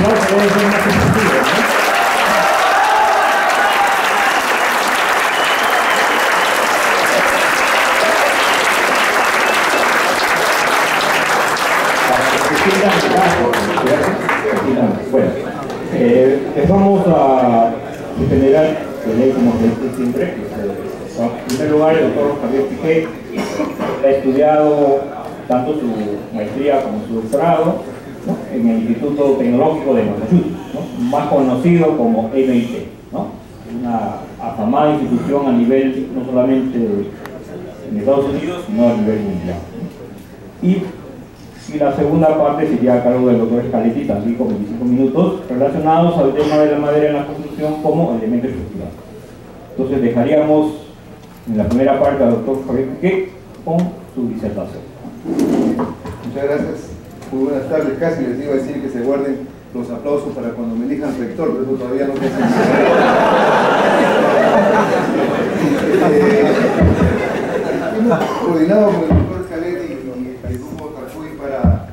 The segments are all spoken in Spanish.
que debe ser más efectivo, ¿no? Bueno, les vamos a generar el ley como se siempre. En primer lugar, el doctor Javier Piqué ha estudiado tanto su maestría como su doctorado, ¿no?, en el Instituto Tecnológico de Massachusetts, ¿no?, más conocido como MIT, ¿no?, una afamada institución a nivel no solamente en Estados Unidos, sino a nivel mundial, ¿no? Y la segunda parte sería a cargo del doctor Scaletti, también con 25 minutos, relacionados al tema de la madera en la construcción como elemento estructural. Entonces dejaríamos en la primera parte al doctor Javier Piqué con su disertación. Muchas gracias. Muy buenas tardes. Casi les iba a decir que se guarden los aplausos para cuando me elijan rector, pero eso todavía no se hace. Hemos coordinado con el doctor Scaletti y el grupo Tarcuy para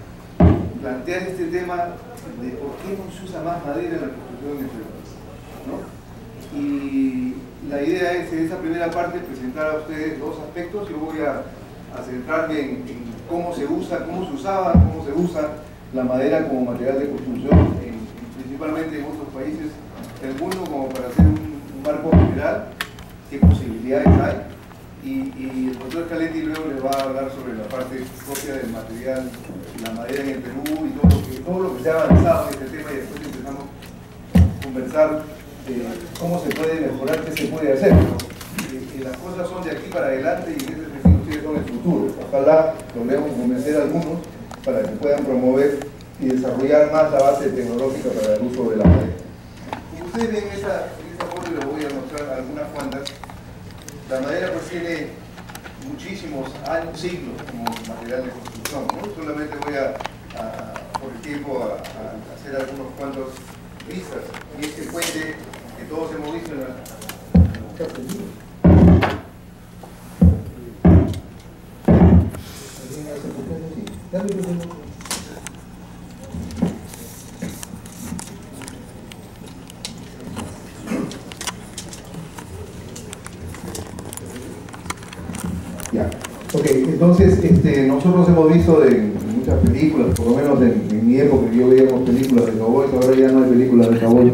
plantear este tema de por qué no se usa más madera en la construcción de Perú, ¿no? Y la idea es en esa primera parte presentar a ustedes dos aspectos. Yo voy a centrarme en cómo se usa, cómo se usaba, cómo se usa la madera como material de construcción, principalmente en otros países del mundo, como para hacer un marco general, qué posibilidades hay. Y el doctor Scaletti luego les va a hablar sobre la parte propia del material, la madera en el Perú y todo lo que se ha avanzado en este tema, y después empezamos a conversar cómo se puede mejorar, qué se puede hacer, ¿no? Las cosas son de aquí para adelante y en ese sentido ustedes son el futuro. Ojalá logremos convencer a algunos para que puedan promover y desarrollar más la base tecnológica para el uso de la madera. Y ustedes ven en esa foto, les voy a mostrar algunas cuantas. La madera pues tiene muchísimos años, siglos como material de construcción, ¿no? Solamente voy por el tiempo a hacer algunos cuantos vistas. Y este puente que todos hemos visto en la... Ya. Ok, entonces nosotros hemos visto en muchas películas, por lo menos en mi época yo veíamos películas de cowboys, ahora ya no hay películas de cowboys,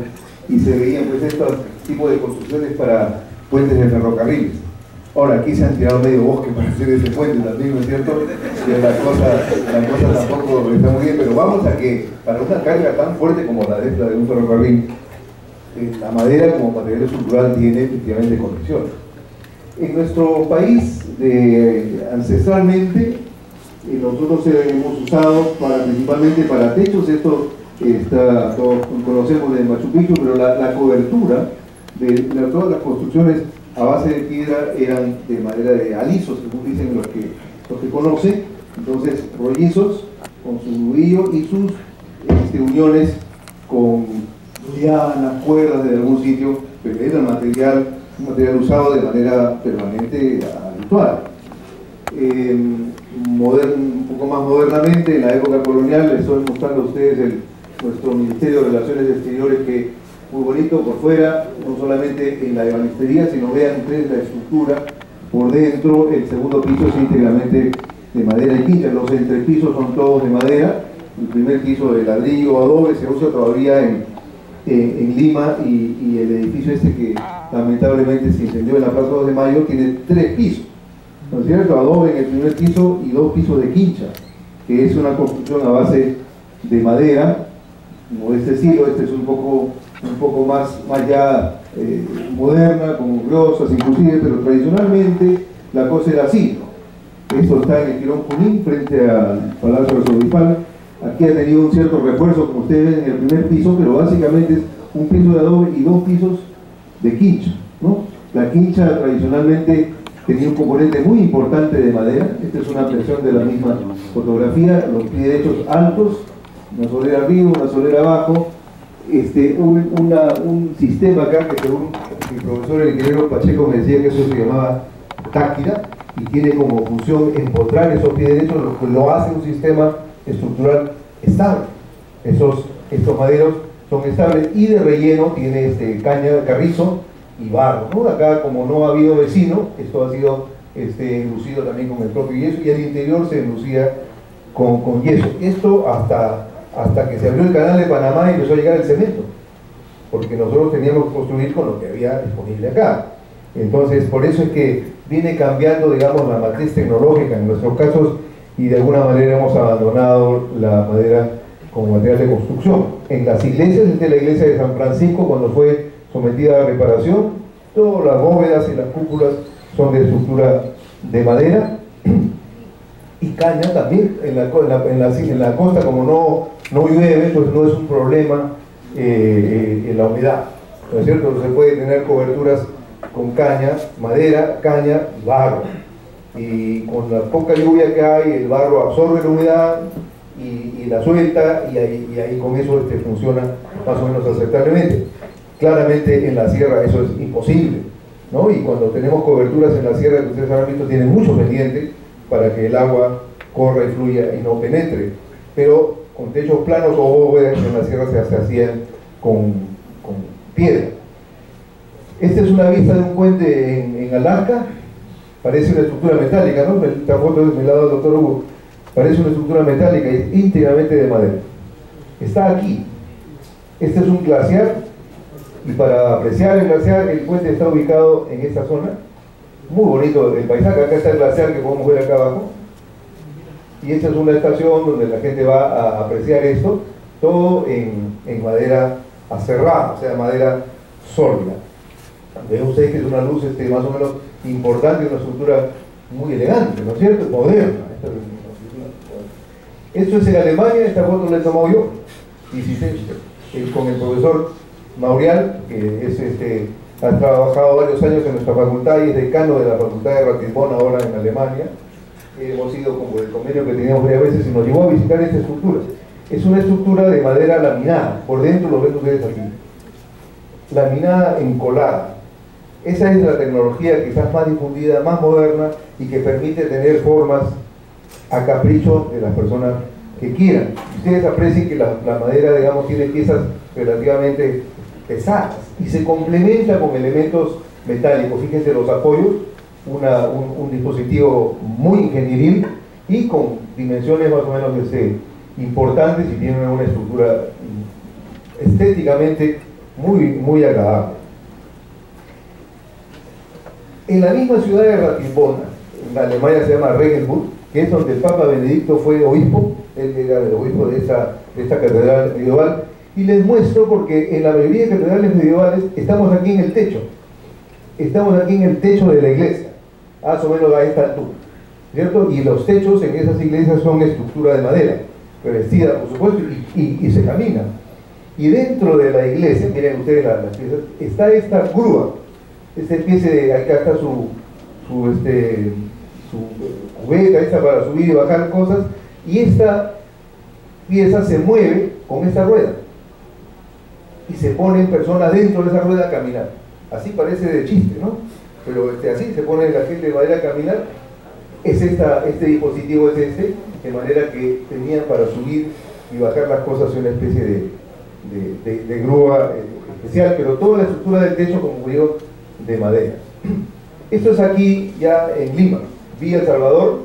y se veían pues estos tipos de construcciones para puentes de ferrocarriles. Ahora aquí se han tirado medio bosque para hacer ese puente también, ¿no es cierto? Que la cosa tampoco está muy bien, pero vamos a que para una carga tan fuerte como la de un ferrocarril, la madera como material estructural tiene efectivamente condiciones. En nuestro país, ancestralmente, nosotros hemos usado principalmente para techos. Esto todos conocemos de Machu Picchu, pero la cobertura de todas las construcciones a base de piedra eran de madera de alisos, según dicen los que conocen. Entonces, rollizos con su nudillo y sus uniones con lianas, cuerdas de algún sitio, pero era un material usado de manera permanente habitual. Un poco más modernamente, en la época colonial, les estoy mostrando a ustedes nuestro Ministerio de Relaciones Exteriores, que muy bonito por fuera, no solamente en la ebanistería, sino vean ustedes la estructura por dentro. El segundo piso es íntegramente de madera y quincha, los entrepisos son todos de madera, el primer piso de ladrillo o adobe se usa todavía en Lima, y el edificio que lamentablemente se incendió en la Plaza 2 de Mayo tiene 3 pisos, ¿no es cierto? Adobe en el primer piso y 2 pisos de quincha, que es una construcción a base de madera, como de este estilo. Este es un poco más ya moderna, con glosas inclusive, pero tradicionalmente la cosa era así, ¿no? Esto está en el Quirón Junín, frente al Palacio Arzobispal. Aquí ha tenido un cierto refuerzo, como ustedes ven, en el primer piso, pero básicamente es un piso de adobe y 2 pisos de quincha, ¿no? La quincha tradicionalmente tenía un componente muy importante de madera. Esta es una versión de la misma fotografía, los pies derechos altos, una solera arriba, una solera abajo, un sistema acá que, según mi profesor el ingeniero Pacheco, me decía que eso se llamaba táctila, y tiene como función empotrar esos pies derechos, lo que lo hace un sistema estructural estable. Estos maderos son estables, y de relleno tiene caña, carrizo y barro, ¿no? Acá, como no ha habido vecino, esto ha sido enlucido también con el propio yeso, y el interior se enlucía con yeso. Esto hasta que se abrió el canal de Panamá y empezó a llegar el cemento, porque nosotros teníamos que construir con lo que había disponible acá. Entonces, por eso es que viene cambiando, digamos, la matriz tecnológica en nuestros casos, y de alguna manera hemos abandonado la madera como material de construcción. En las iglesias, desde la iglesia de San Francisco, cuando fue sometida a reparación, todas las bóvedas y las cúpulas son de estructura de madera, y caña también. En la costa, como no llueve, pues no es un problema en la humedad, ¿no es cierto? Se puede tener coberturas con caña, madera, caña y barro, y con la poca lluvia que hay, el barro absorbe la humedad y la suelta, y ahí con eso funciona más o menos aceptablemente. Claramente en la sierra eso es imposible, ¿no? Y cuando tenemos coberturas en la sierra, que ustedes han visto, tienen mucho pendiente para que el agua corra y fluya y no penetre, pero con techos planos o bóvedas en la sierra se hacían con piedra. Esta es una vista de un puente en Alaska. Parece una estructura metálica, ¿no? Esta foto es del lado del doctor Hugo. Parece una estructura metálica y íntegramente de madera. Está aquí. Este es un glaciar, y para apreciar el glaciar, el puente está ubicado en esta zona. Muy bonito el paisaje. Acá está el glaciar que podemos ver acá abajo, y esta es una estación donde la gente va a apreciar esto, todo en madera aserrada, o sea, madera sólida. Ven ustedes que es una luz más o menos importante, una estructura muy elegante, ¿no es cierto? Moderna. Esto es en Alemania. Esta foto la he tomado yo, con el profesor Maurial, que ha trabajado varios años en nuestra facultad y es decano de la facultad de Ratisbon ahora en Alemania. Hemos ido como el convenio que teníamos varias veces, y nos llevó a visitar esta estructura. Es una estructura de madera laminada, por dentro lo ven ustedes aquí, laminada encolada. Esa es la tecnología quizás más difundida, más moderna, y que permite tener formas a capricho de las personas que quieran. Ustedes aprecien que la madera, digamos, tiene piezas relativamente pesadas y se complementa con elementos metálicos. Fíjense los apoyos, un dispositivo muy ingenieril y con dimensiones más o menos importantes, y tiene una estructura estéticamente muy agradable. En la misma ciudad de Ratisbona, en Alemania, se llama Regensburg, que es donde el Papa Benedicto fue obispo. Él era el obispo de esta catedral medieval, y les muestro porque en la mayoría de catedrales medievales estamos aquí en el techo, de la iglesia, más o menos a esta altura, ¿cierto? Y los techos en esas iglesias son estructura de madera, revestida por supuesto, y se camina. Y dentro de la iglesia, miren ustedes las piezas, está esta grúa, esta especie de, acá está su cubeta esta para subir y bajar cosas, y esta pieza se mueve con esta rueda, y se ponen personas dentro de esa rueda a caminar. Así parece de chiste, ¿no? Pero así se pone la gente de madera a caminar. Es este dispositivo, de manera que tenían para subir y bajar las cosas una especie de grúa especial, pero toda la estructura del techo, como digo, de madera. Esto es aquí ya en Lima, Villa El Salvador,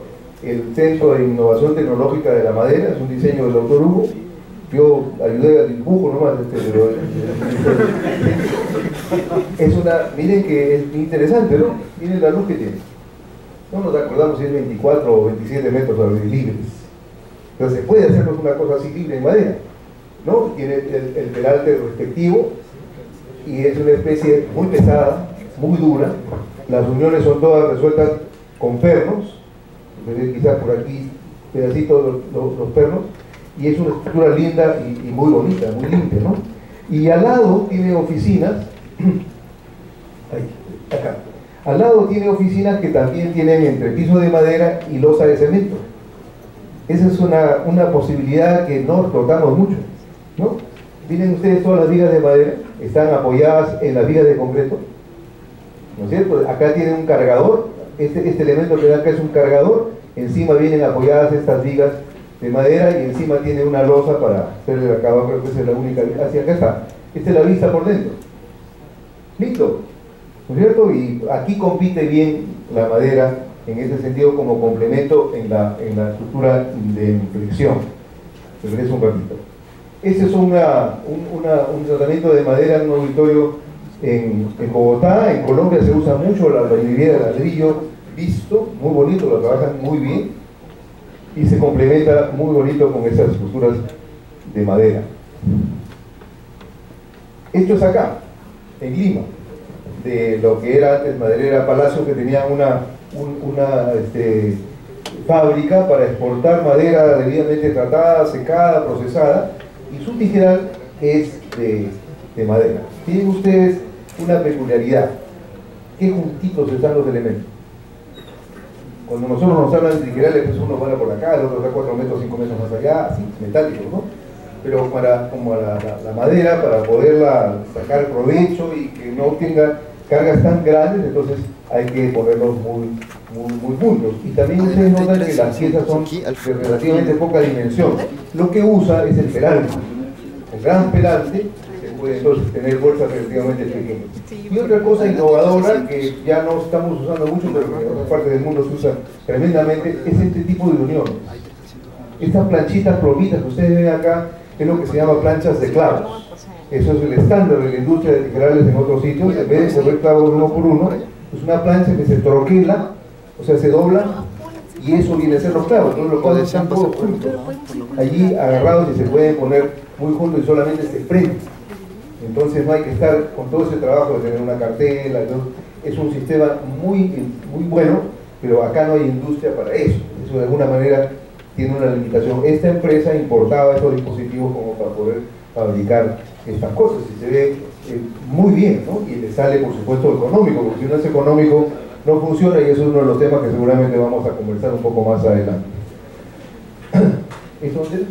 el Centro de Innovación Tecnológica de la Madera. Es un diseño del doctor Hugo. Yo ayudé al dibujo nomás, pero es miren que es interesante, ¿no? Miren la luz que tiene. No nos acordamos si es 24 o 27 metros libres. Entonces se puede hacernos una cosa así libre en madera, ¿no? Tiene el peralte respectivo, y es una especie muy pesada, muy dura. Las uniones son todas resueltas con pernos, quizás por aquí pedacitos los pernos, y es una estructura linda y muy bonita, muy limpia, ¿no? Y al lado tiene oficinas, acá, al lado tiene oficinas que también tienen entrepiso de madera y losa de cemento. Esa es una posibilidad que no explotamos mucho, ¿no? Miren ustedes, todas las vigas de madera están apoyadas en las vigas de concreto, ¿no es cierto? Acá tiene un cargador, este elemento que da acá es un cargador, encima vienen apoyadas estas vigas de madera y encima tiene una losa para hacerle acá abajo, creo que esa es la única, hacia acá está. Esta es la vista por dentro. Listo, ¿no es cierto? Y aquí compite bien la madera en ese sentido como complemento en la estructura de inflexión. Regreso un ratito. Este es un tratamiento de madera en un auditorio en Bogotá. En Colombia se usa mucho la albañilería de ladrillo visto, muy bonito, lo trabajan muy bien y se complementa muy bonito con esas estructuras de madera. Esto es acá, en Lima, de lo que era antes Maderera Palacio, que tenía una fábrica para exportar madera debidamente tratada, secada, procesada, y su tijeral es de madera. Tienen ustedes una peculiaridad: qué juntitos están los elementos. Cuando nosotros nos hablan de tijerales, pues uno va por acá, el otro está 4 metros, 5 metros más allá, así, metálicos, ¿no? Pero como la madera, para poderla sacar provecho y que no tenga cargas tan grandes, entonces hay que ponerlos muy juntos. Y también ustedes notan que las piezas son de relativamente poca dimensión. Lo que usa es el peralante. El gran peralante se puede entonces tener bolsas relativamente pequeñas. Y otra cosa innovadora que ya no estamos usando mucho, pero que en otras partes del mundo se usa tremendamente, es este tipo de uniones. Estas planchitas plomitas que ustedes ven acá es lo que se llama planchas de clavos. Eso es el estándar de la industria de tijerales en otros sitios. En vez de correr clavos uno por uno, es una plancha que se troquela, o sea, se dobla, y eso viene a ser los clavos. Entonces los clavos están todos juntos, allí agarrados, y se pueden poner muy juntos y solamente se prenden. Entonces no hay que estar con todo ese trabajo de tener una cartela. Es un sistema muy bueno, pero acá no hay industria para eso. Eso de alguna manera tiene una limitación. Esta empresa importaba estos dispositivos como para poder fabricar estas cosas, y se ve muy bien, ¿no? Y le sale, por supuesto, económico, porque si no es económico no funciona, y eso es uno de los temas que seguramente vamos a conversar un poco más adelante. ¿Es dónde?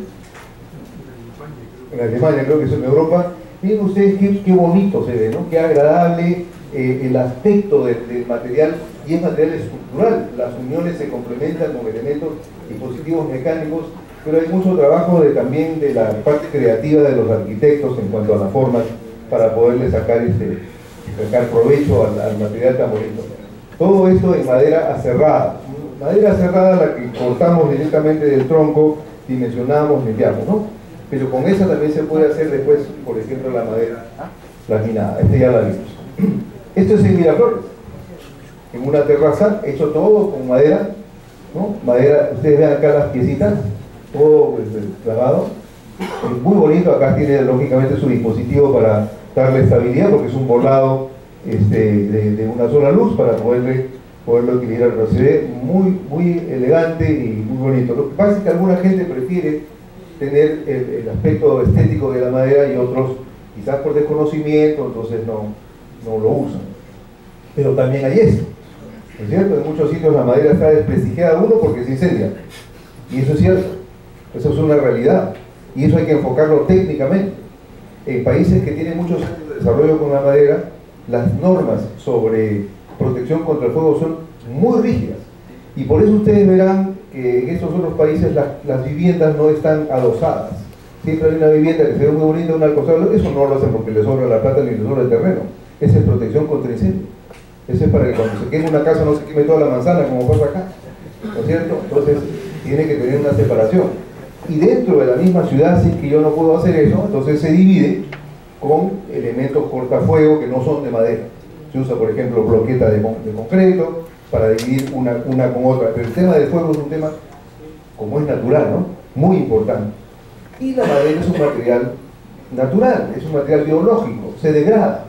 En Alemania, creo que es en Europa. Miren ustedes qué bonito se ve, ¿no? Qué agradable el aspecto del material, y es material estructural. Las uniones se complementan con elementos dispositivos mecánicos, pero hay mucho trabajo también de la parte creativa de los arquitectos en cuanto a las formas para poderle sacar provecho al material tan bonito. Todo esto en madera aserrada. Madera aserrada, la que cortamos directamente del tronco, dimensionamos, limpiamos, ¿no? Pero con esa también se puede hacer después, por ejemplo, la madera laminada. Ya la vimos. Esto es en Miraflores, en una terraza, hecho todo con madera, ¿no? Madera, ustedes ven acá las piecitas, todo clavado, muy bonito. Acá tiene lógicamente su dispositivo para darle estabilidad, porque es un volado de una sola luz para poderlo equilibrar, pero se ve muy elegante y muy bonito. Lo que pasa es que alguna gente prefiere tener el aspecto estético de la madera, y otros quizás por desconocimiento entonces no lo usan. Pero también hay esto, ¿no es cierto? En muchos sitios la madera está desprestigiada, uno, porque se incendia, y eso es cierto, eso es una realidad, y eso hay que enfocarlo técnicamente. En países que tienen muchos años de desarrollo con la madera, las normas sobre protección contra el fuego son muy rígidas, y por eso ustedes verán que en estos otros países las viviendas no están adosadas. Siempre hay una vivienda que se ve muy bonita, una al costado. Eso no lo hacen porque les sobra la plata ni les sobra el terreno. Esa es protección contra incendio. Eso es para que cuando se queme una casa no se queme toda la manzana, como pasa acá, ¿no es cierto? Entonces tiene que tener una separación. Y dentro de la misma ciudad, si es que yo no puedo hacer eso, entonces se divide con elementos cortafuego que no son de madera. Se usa, por ejemplo, bloqueta de concreto para dividir una con otra. Pero el tema del fuego es un tema, como es natural, ¿no? Muy importante. Y la madera es un material natural, es un material biológico, se degrada,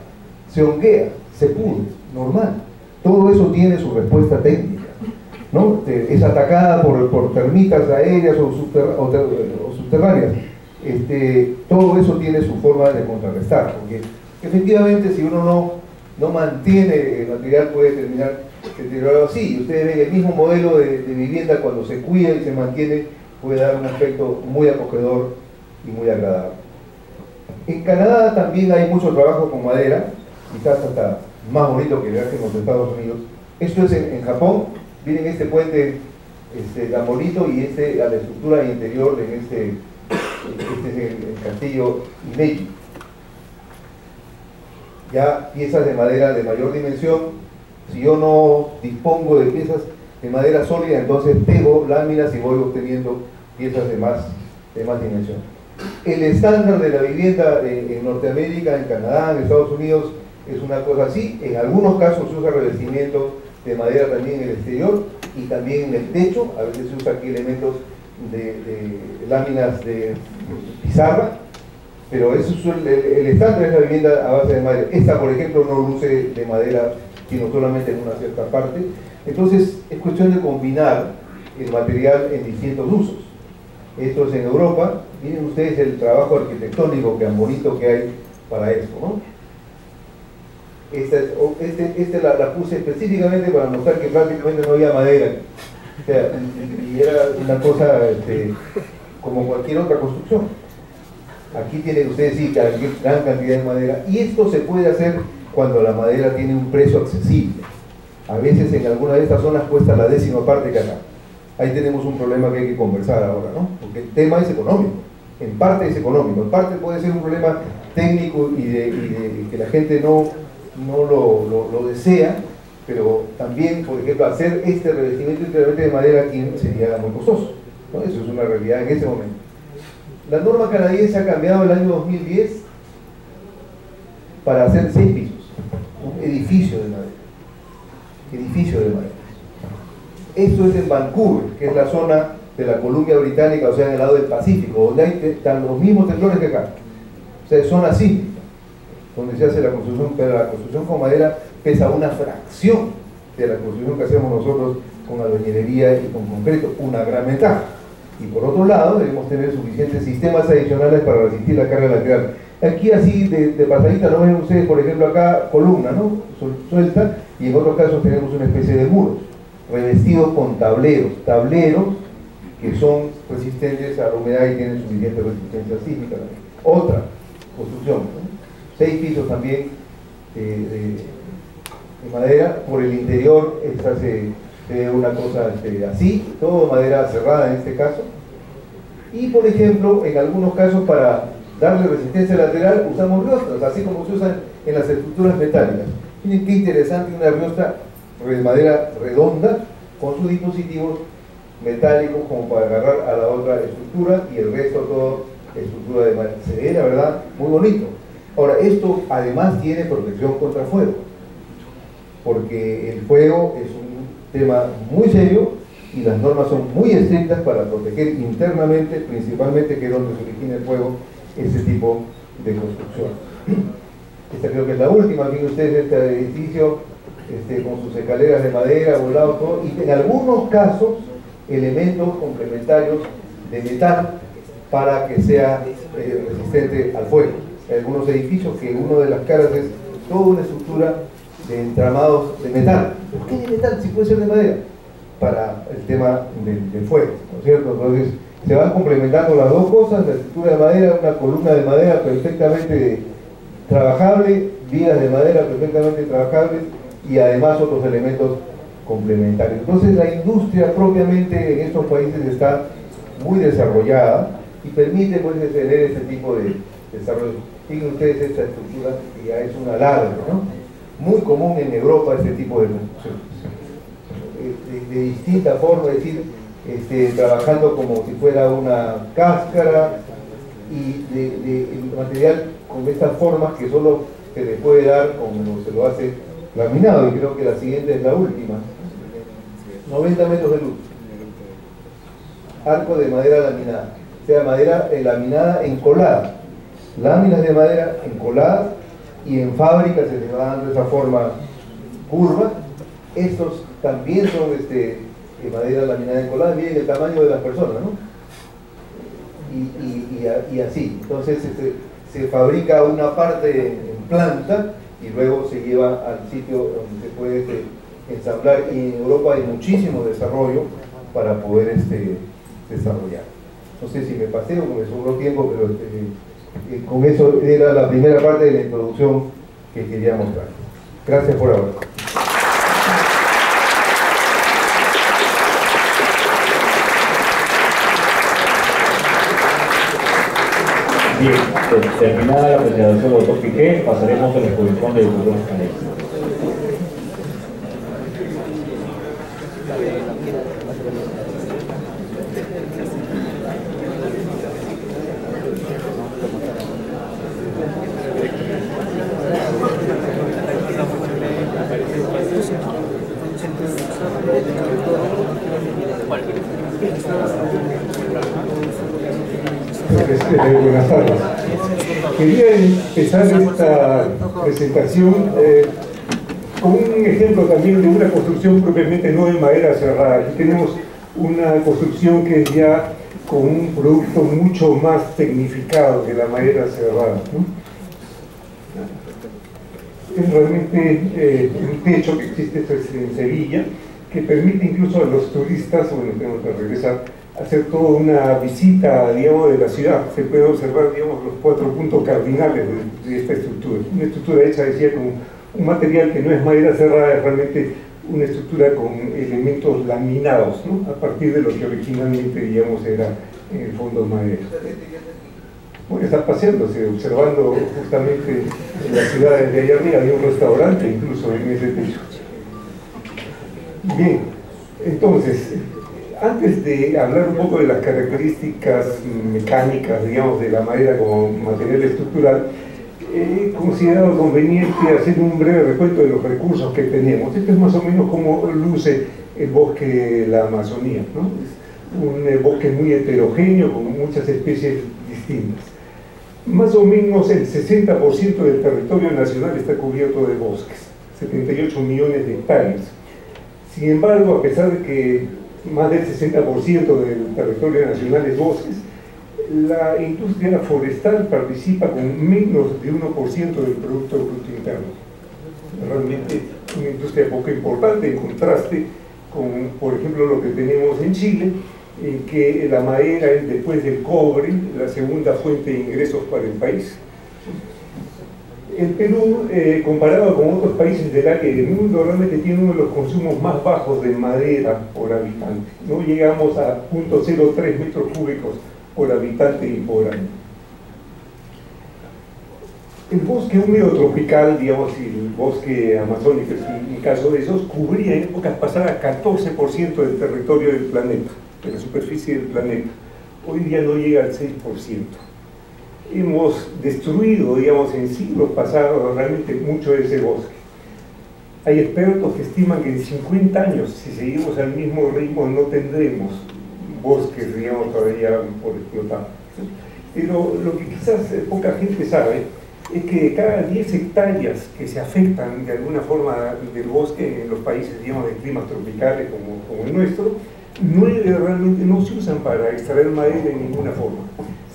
se honguea, se pudre, normal. Todo eso tiene su respuesta técnica, ¿no? Es atacada por termitas aéreas o subterráneas. Todo eso tiene su forma de contrarrestar, porque efectivamente si uno no mantiene el material puede terminar deteriorado así. Ustedes ven el mismo modelo de vivienda, cuando se cuida y se mantiene, puede dar un aspecto muy acogedor y muy agradable. En Canadá también hay mucho trabajo con madera, quizás hasta más bonito que en los Estados Unidos. Esto es en Japón. Miren este puente Gambolito, y a la estructura interior en este es el castillo Imeji. Ya piezas de madera de mayor dimensión. Si yo no dispongo de piezas de madera sólida, entonces pego láminas y voy obteniendo piezas de más dimensión. El estándar de la vivienda en Norteamérica, en Canadá, en Estados Unidos, es una cosa así. En algunos casos se usa revestimiento de madera también en el exterior y también en el techo. A veces se usa aquí elementos de láminas de pizarra, pero eso es el estándar es la vivienda a base de madera. Esta, por ejemplo, no luce de madera, sino solamente en una cierta parte. Entonces es cuestión de combinar el material en distintos usos. Esto es en Europa. Miren ustedes el trabajo arquitectónico tan bonito que hay para esto, ¿no? Esta la puse específicamente para mostrar que prácticamente no había madera. O sea, y era una cosa como cualquier otra construcción. Aquí tienen ustedes sí gran cantidad de madera, y esto se puede hacer cuando la madera tiene un precio accesible. A veces en alguna de estas zonas cuesta la 10ª parte que acá. Ahí tenemos un problema que hay que conversar ahora, ¿no? Porque el tema es económico, en parte es económico, en parte puede ser un problema técnico y de que la gente no lo desea, pero también, por ejemplo, hacer este revestimiento enteramente de madera aquí sería muy costoso, ¿no? Eso es una realidad en ese momento. La norma canadiense ha cambiado el año 2010 para hacer 6 pisos, un edificio de madera. Esto es en Vancouver, que es la zona de la Columbia Británica, o sea, en el lado del Pacífico, donde están los mismos temblores que acá. O sea, es zona sísmica, donde se hace la construcción, pero la construcción con madera pesa una fracción de la construcción que hacemos nosotros con albañilería y con concreto, una gran ventaja. Y por otro lado, debemos tener suficientes sistemas adicionales para resistir la carga lateral. Aquí así de pasadita lo ven ustedes, por ejemplo acá, columna, ¿no? Suelta, y en otros casos tenemos una especie de muros, revestidos con tableros que son resistentes a la humedad y tienen suficiente resistencia sísmica también. Otra construcción, ¿no? 6 pisos también de madera. Por el interior esta se ve una cosa así, todo madera cerrada en este caso. Y por ejemplo, en algunos casos para darle resistencia lateral usamos riostras, así como se usan en las estructuras metálicas. Miren qué interesante, una riostra de madera redonda con sus dispositivos metálicos como para agarrar a la otra estructura, y el resto todo estructura de madera. Se ve, la verdad, muy bonito. Ahora, esto además tiene protección contra fuego, porque el fuego es un tema muy serio y las normas son muy estrictas para proteger internamente, principalmente, que es donde se origina el fuego, este tipo de construcción. Esta creo que es la última. Miren ustedes este edificio con sus escaleras de madera, volado, todo, y en algunos casos elementos complementarios de metal para que sea resistente al fuego. Hay algunos edificios que una de las caras es toda una estructura de entramados de metal. ¿Por qué de metal si puede ser de madera? Para el tema del fuego, ¿no es cierto? Entonces se van complementando las dos cosas: la estructura de madera, una columna de madera perfectamente trabajable, vigas de madera perfectamente trabajables, y además otros elementos complementarios. Entonces la industria propiamente en estos países está muy desarrollada y permite pues tener este tipo de desarrollo. Fíjense ustedes esta estructura que ya es un alarde, ¿no? Muy común en Europa este tipo de construcciones. De distinta forma, es decir, trabajando como si fuera una cáscara, y de material con estas formas que solo se le puede dar como se lo hace laminado, y creo que la siguiente es la última. 90 metros de luz, arco de madera laminada, o sea, madera laminada encolada, láminas de madera encoladas, y en fábrica se les va dando esa forma curva. Estos también son de madera laminada encolada. Miren el tamaño de las personas, ¿no? Y así, entonces se fabrica una parte en planta y luego se lleva al sitio donde se puede ensamblar, y en Europa hay muchísimo desarrollo para poder desarrollar. No sé si me pasé o me sobró tiempo, pero con eso era la primera parte de la introducción que quería mostrar. Gracias por ahora. Bien, terminada la presentación del doctor Piqué, pasaremos a la exposición del doctor Canales. Buenas tardes. Quería empezar esta presentación con un ejemplo también de una construcción propiamente no de madera cerrada. Aquí tenemos una construcción que es ya con un producto mucho más tecnificado que la madera cerrada, ¿no? Es realmente un techo que existe, esto es en Sevilla, que permite incluso a los turistas, bueno, tenemos que regresar, hacer toda una visita, digamos, de la ciudad. Se puede observar, digamos, los 4 puntos cardinales de esta estructura. Una estructura hecha, decía, con un material que no es madera cerrada, es realmente una estructura con elementos laminados, ¿no? A partir de lo que originalmente, digamos, era en el fondo madera. Bueno, está paseándose, observando justamente en la ciudad desde allá arriba, hay un restaurante incluso en ese techo. Bien, entonces, antes de hablar un poco de las características mecánicas, digamos, de la madera como material estructural, he considerado conveniente hacer un breve recuento de los recursos que tenemos. Esto es más o menos como luce el bosque de la Amazonía, ¿no? Es un bosque muy heterogéneo, con muchas especies distintas. Más o menos el 60% del territorio nacional está cubierto de bosques, 78 millones de hectáreas. Sin embargo, a pesar de que más del 60% del territorio nacional es bosques, la industria forestal participa con menos de 1% del Producto Bruto Interno. Realmente una industria poco importante en contraste con, por ejemplo, lo que tenemos en Chile, en que la madera es, después del cobre, la segunda fuente de ingresos para el país. El Perú, comparado con otros países del área del mundo, realmente tiene uno de los consumos más bajos de madera por habitante. No llegamos a 0.03 metros cúbicos por habitante y por año. El bosque húmedo tropical, digamos, y el bosque amazónico, en caso de esos, cubría en épocas pasadas 14% del territorio del planeta, de la superficie del planeta. Hoy día no llega al 6%. Hemos destruido, digamos, en siglos pasados realmente mucho de ese bosque. Hay expertos que estiman que en 50 años, si seguimos al mismo ritmo, no tendremos bosques, digamos, todavía por explotar. Pero lo que quizás poca gente sabe es que de cada 10 hectáreas que se afectan de alguna forma del bosque en los países, digamos, de climas tropicales como el nuestro, 9 realmente no se usan para extraer madera de ninguna forma.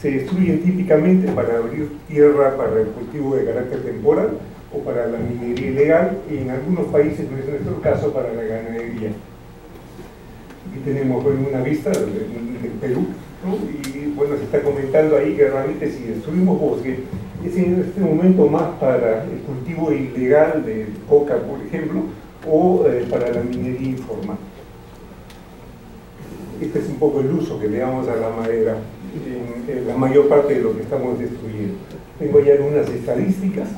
Se destruyen típicamente para abrir tierra para el cultivo de carácter temporal o para la minería ilegal, y en algunos países, no es nuestro caso, para la ganadería. Aquí tenemos, bueno, una vista del Perú, ¿no? Y bueno, se está comentando ahí que realmente si destruimos bosque, es en este momento más para el cultivo ilegal de coca, por ejemplo, o para la minería informal. Este es un poco el uso que le damos a la madera en la mayor parte de lo que estamos destruyendo. Tengo ya algunas estadísticas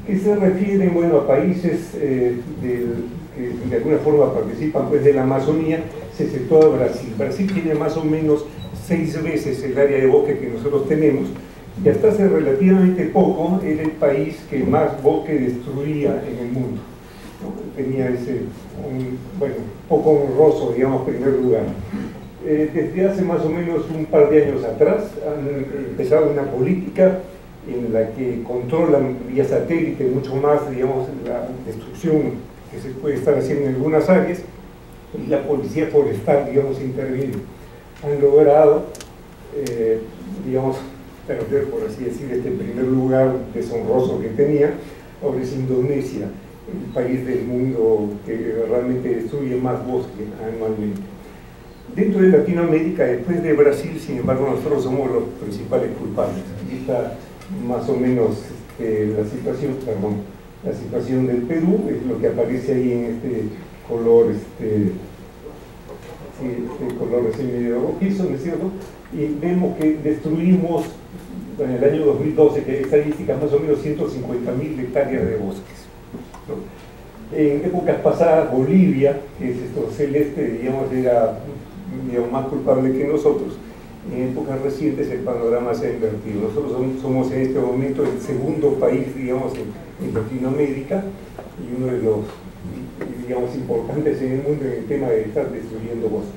que se refieren, bueno, a países que de alguna forma participan, pues, de la Amazonía. Se exceptúa Brasil. Brasil tiene más o menos 6 veces el área de bosque que nosotros tenemos, y hasta hace relativamente poco era el país que más bosque destruía en el mundo, ¿no? Tenía ese, bueno, poco honroso, digamos, primer lugar. Desde hace más o menos un par de años atrás han empezado una política en la que controlan vía satélite mucho más, digamos, la destrucción que se puede estar haciendo en algunas áreas, y la policía forestal, digamos, interviene. Han logrado, digamos, perder, por así decir, este primer lugar deshonroso que tenía. Ahora es Indonesia, el país del mundo que realmente destruye más bosque anualmente. Dentro de Latinoamérica, después de Brasil, sin embargo, nosotros somos los principales culpables. Aquí está más o menos la situación del Perú, es lo que aparece ahí en este color, este color así medio rojizo, ¿no es cierto? Y vemos que destruimos en el año 2012, que hay estadísticas, más o menos 150.000 hectáreas de bosques, ¿no? En épocas pasadas, Bolivia, que es esto celeste, digamos, era más culpable que nosotros. En épocas recientes el panorama se ha invertido. Nosotros somos en este momento el segundo país, digamos, en Latinoamérica, y uno de los, digamos, importantes en el mundo en el tema de estar destruyendo bosques.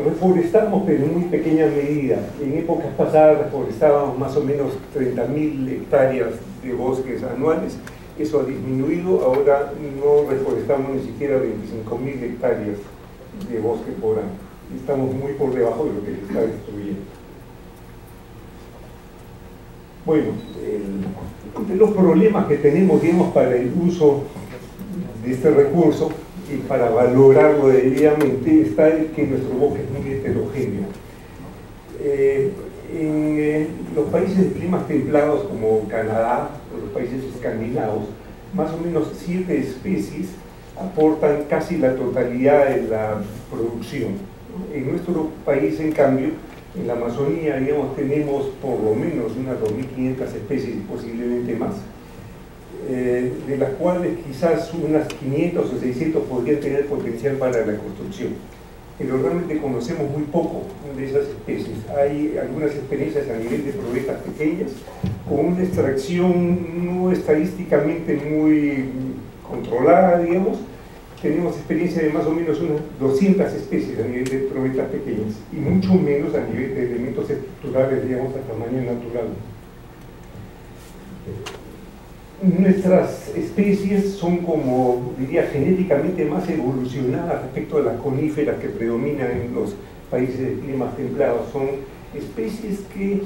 Reforestamos, pero en muy pequeña medida. En épocas pasadas reforestábamos más o menos 30.000 hectáreas de bosques anuales. Eso ha disminuido, ahora no reforestamos ni siquiera 25.000 hectáreas de bosque por año. Estamos muy por debajo de lo que se está destruyendo. Bueno, entre los problemas que tenemos, digamos, para el uso de este recurso y para valorarlo debidamente está el que nuestro bosque es muy heterogéneo. En los países de climas templados como Canadá o los países escandinavos, más o menos 7 especies aportan casi la totalidad de la producción. En nuestro país, en cambio, en la Amazonía, digamos, tenemos por lo menos unas 2.500 especies y posiblemente más, de las cuales quizás unas 500 o 600 podrían tener potencial para la construcción. Pero realmente conocemos muy poco de esas especies. Hay algunas experiencias a nivel de probetas pequeñas, con una extracción no estadísticamente muy controlada, digamos. Tenemos experiencia de más o menos unas 200 especies a nivel de probetas pequeñas, y mucho menos a nivel de elementos estructurales, digamos, a tamaño natural. Nuestras especies son, como diría, genéticamente más evolucionadas respecto a las coníferas que predominan en los países de climas templados. Son especies que,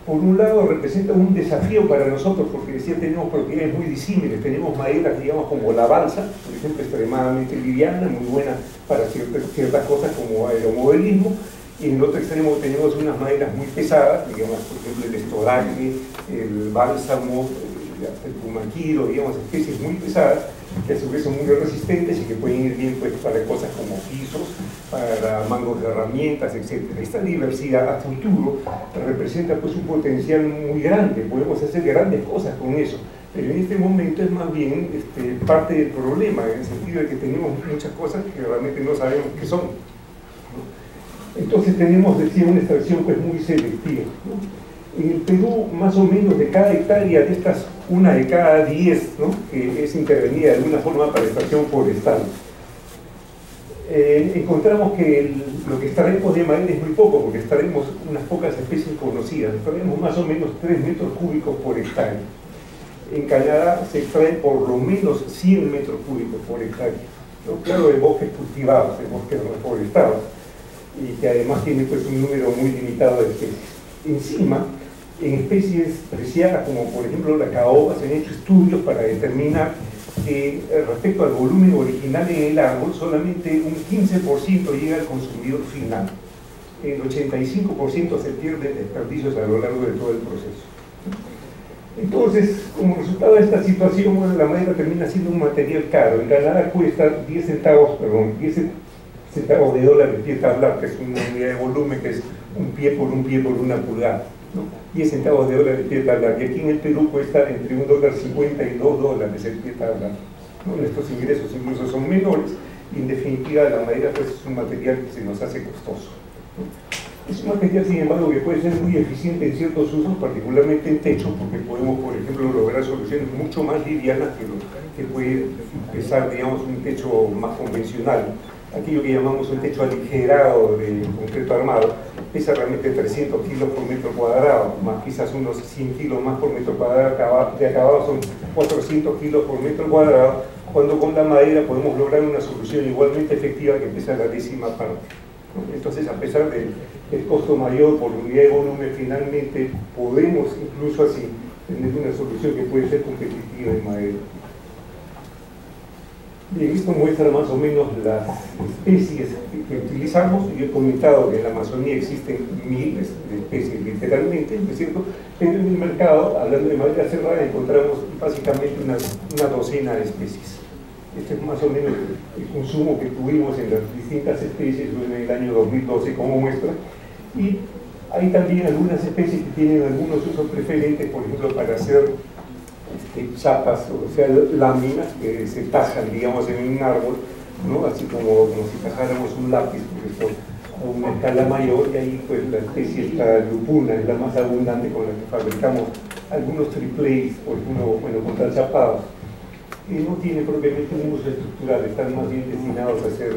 por un lado, representan un desafío para nosotros, porque decía, tenemos propiedades muy disímiles. Tenemos maderas, digamos, como la balsa, por ejemplo, extremadamente liviana, muy buena para ciertas cosas como aeromodelismo, y en el otro extremo tenemos unas maderas muy pesadas, digamos, por ejemplo, el estoraque, el bálsamo, el pumaquiro, digamos, especies muy pesadas, que a su vez son muy resistentes y que pueden ir bien, pues, para cosas como pisos, para mangos de herramientas, etc. Esta diversidad a futuro representa, pues, un potencial muy grande. Podemos hacer grandes cosas con eso, pero en este momento es más bien parte del problema, en el sentido de que tenemos muchas cosas que realmente no sabemos qué son, ¿no? Entonces tenemos, decía, una extracción, pues, muy selectiva, ¿no? En el Perú, más o menos de cada hectárea de estas, una de cada 10, ¿no?, que es intervenida de alguna forma para extracción forestal. Encontramos que lo que extraemos de madera es muy poco, porque extraemos unas pocas especies conocidas. Extraemos más o menos 3 metros cúbicos por hectárea. En Canadá se extraen por lo menos 100 metros cúbicos por hectárea, ¿no? Claro, de bosques cultivados, de bosques reforestados, y que además tiene, pues, un número muy limitado de especies. Encima, en especies preciadas como por ejemplo la caoba, se han hecho estudios para determinar que respecto al volumen original en el árbol, solamente un 15% llega al consumidor final. El 85% se pierde en desperdicios a lo largo de todo el proceso. Entonces, como resultado de esta situación, bueno, la madera termina siendo un material caro. En Canadá cuesta 10 centavos de dólar el pie tablar, que es una unidad de volumen, que es un pie por una pulgada, ¿no? 10 centavos de dólar el pie tablar, y aquí en el Perú cuesta entre $1.50 y $2 el pie tablar, ¿no? Nuestros ingresos incluso son menores, y en definitiva la madera, pues, es un material que se nos hace costoso, ¿no? Es un material, sin embargo, que puede ser muy eficiente en ciertos usos, particularmente en techo, porque podemos, por ejemplo, lograr soluciones mucho más livianas que lo que puede pesar, digamos, un techo más convencional. Aquello que llamamos un techo aligerado de concreto armado pesa realmente 300 kilos por metro cuadrado, más quizás unos 100 kilos más por metro cuadrado de acabado, son 400 kilos por metro cuadrado, cuando con la madera podemos lograr una solución igualmente efectiva que pesa la 10ª parte, ¿no? Entonces, a pesar del costo mayor por unidad de volumen, finalmente podemos incluso así tener una solución que puede ser competitiva en madera. Bien, esto muestra más o menos las especies que utilizamos. Yo he comentado que en la Amazonía existen miles de especies, literalmente, ¿no es cierto? Pero en el mercado, hablando de madera cerrada, encontramos básicamente una docena de especies. Este es más o menos el consumo que tuvimos en las distintas especies en el año 2012 como muestra. Y Hay también algunas especies que tienen algunos usos preferentes, por ejemplo, para hacer chapas, o sea, láminas que se tajan, digamos, en un árbol, ¿no? Así como si tajáramos un lápiz, por eso a una escala mayor, y ahí pues la especie esta lupuna es la más abundante con la que fabricamos algunos tripleys, por ejemplo, bueno, contra chapados, que no tiene propiamente un uso estructural, están más bien destinados a hacer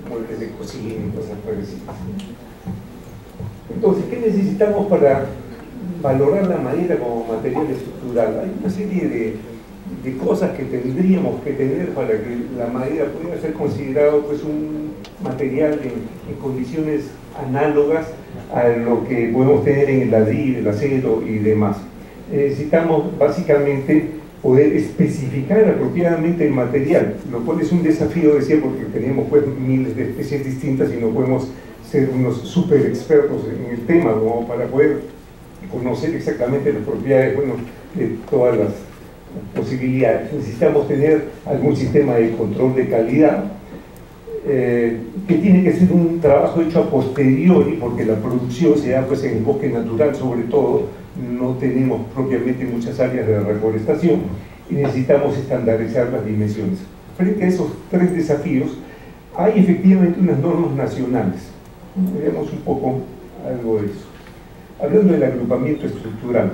muebles de cocina y cosas parecidas. Entonces, ¿qué necesitamos para valorar la madera como material estructural? Hay una serie de cosas que tendríamos que tener para que la madera pueda ser considerado pues un material en condiciones análogas a lo que podemos tener en el ladrillo, el acero y demás. Necesitamos básicamente poder especificar apropiadamente el material, lo cual es un desafío, decía, porque tenemos pues miles de especies distintas y no podemos ser unos super expertos en el tema como para poder conocer exactamente las propiedades, bueno, de todas las posibilidades. Necesitamos tener algún sistema de control de calidad, que tiene que ser un trabajo hecho a posteriori, porque la producción se da pues en el bosque natural sobre todo, no tenemos propiamente muchas áreas de reforestación y necesitamos estandarizar las dimensiones. Frente a esos tres desafíos hay efectivamente unas normas nacionales. Veamos un poco algo de eso. Hablando del agrupamiento estructural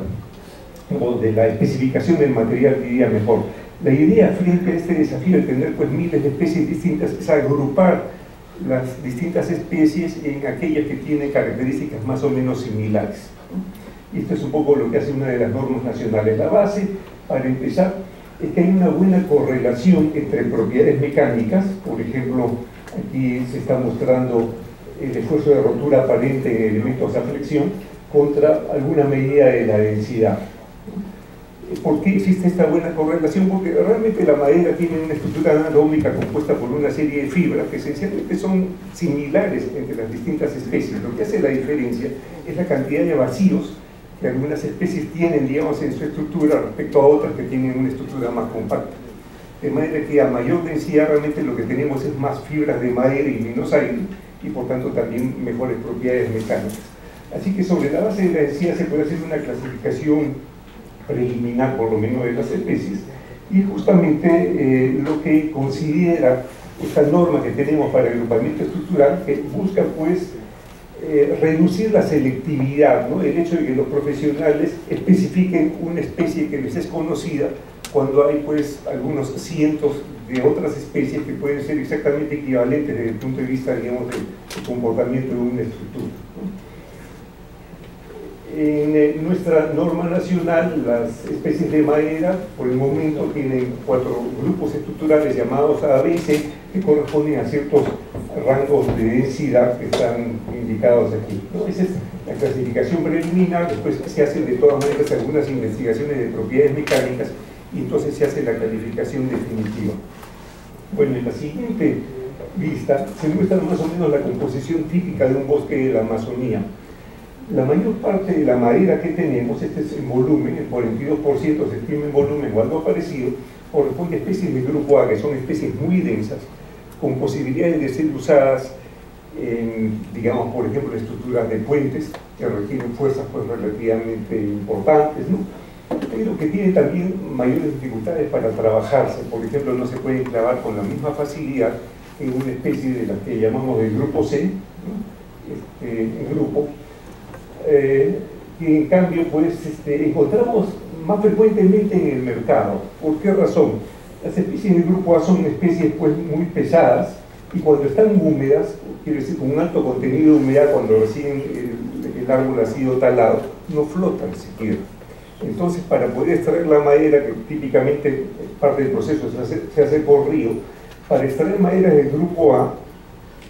o de la especificación del material, diría mejor, la idea frente a este desafío de tener pues miles de especies distintas es agrupar las distintas especies en aquellas que tienen características más o menos similares. Y esto es un poco lo que hace una de las normas nacionales. La base, para empezar, es que hay una buena correlación entre propiedades mecánicas. Por ejemplo, aquí se está mostrando el esfuerzo de rotura aparente en elementos de flexión contra alguna medida de la densidad. ¿Por qué existe esta buena correlación? Porque realmente la madera tiene una estructura anatómica compuesta por una serie de fibras que esencialmente son similares entre las distintas especies. Lo que hace la diferencia es la cantidad de vacíos que algunas especies tienen, digamos, en su estructura respecto a otras que tienen una estructura más compacta. De manera que a mayor densidad realmente lo que tenemos es más fibras de madera y menos aire, y por tanto también mejores propiedades mecánicas. Así que sobre la base de la densidad se puede hacer una clasificación preliminar, por lo menos, de las especies, y justamente lo que considera esta norma que tenemos para el agrupamiento estructural, que busca pues reducir la selectividad, ¿no? El hecho de que los profesionales especifiquen una especie que les es conocida cuando hay pues algunos cientos de otras especies que pueden ser exactamente equivalentes desde el punto de vista, digamos, del comportamiento de una estructura, ¿no? En nuestra norma nacional, las especies de madera, por el momento, tienen 4 grupos estructurales llamados A, B y C, que corresponden a ciertos rangos de densidad que están indicados aquí, ¿no? Esa es la clasificación preliminar. Después se hacen de todas maneras algunas investigaciones de propiedades mecánicas y entonces se hace la calificación definitiva. Bueno, en la siguiente lista se muestra más o menos la composición típica de un bosque de la Amazonía. La mayor parte de la madera que tenemos, este es el volumen, el 42% se estima en volumen o algo parecido, corresponde a especies del grupo A, que son especies muy densas, con posibilidades de ser usadas en, digamos, por ejemplo, estructuras de puentes, que requieren fuerzas pues relativamente importantes, ¿no? Pero que tienen también mayores dificultades para trabajarse. Por ejemplo, no se pueden clavar con la misma facilidad en una especie de las que llamamos del grupo C, ¿no? El grupo, que en cambio pues, encontramos más frecuentemente en el mercado. ¿Por qué razón? Las especies del grupo A son especies pues, muy pesadas, y cuando están húmedas, quiere decir con un alto contenido de humedad, cuando recién el árbol ha sido talado, no flotan siquiera. Entonces, para poder extraer la madera, que típicamente parte del proceso se hace por río, para extraer madera del grupo A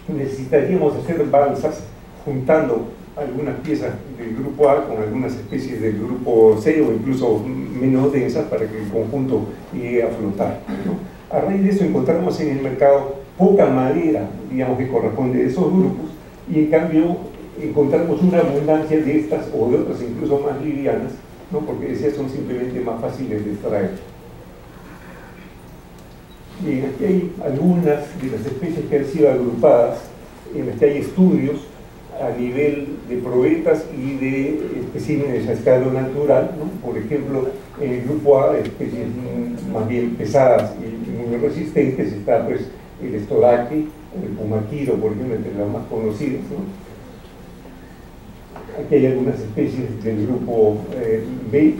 necesitaríamos hacer balsas juntando algunas piezas del grupo A con algunas especies del grupo C o incluso menos densas para que el conjunto llegue a flotar, ¿no? A raíz de eso encontramos en el mercado poca madera, digamos, que corresponde a esos grupos, y en cambio encontramos una abundancia de estas o de otras incluso más livianas, ¿no? Porque esas son simplemente más fáciles de extraer. Bien, aquí hay algunas de las especies que han sido agrupadas, en las que hay estudios a nivel de probetas y de especímenes a escala natural, ¿no? Por ejemplo, en el grupo A, especies más bien pesadas y muy resistentes, está pues el estoraque, el pumaquiro, por ejemplo, entre las más conocidas, ¿no? Aquí hay algunas especies del grupo B,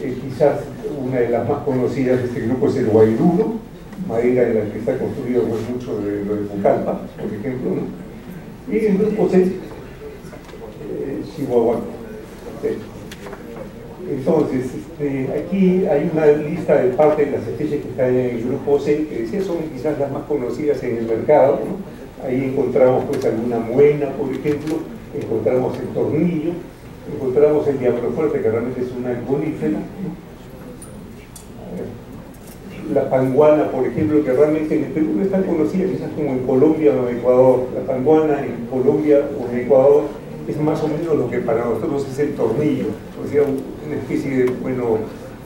quizás una de las más conocidas de este grupo es el guairuro, madera en la que está construido pues, mucho de lo de Pucallpa, por ejemplo, ¿no? Y en el grupo C, Chihuahua. Entonces, aquí hay una lista de parte de las especies que están en el grupo C, que decía son quizás las más conocidas en el mercado, ¿no? Ahí encontramos pues alguna muena, por ejemplo, encontramos el tornillo, encontramos el diablo fuerte, que realmente es una algonífera, la panguana, por ejemplo, que realmente en el Perú no es tan conocida, quizás como en Colombia o en Ecuador. La panguana en Colombia o en Ecuador es más o menos lo que para nosotros es el tornillo, o sea, una especie de, bueno,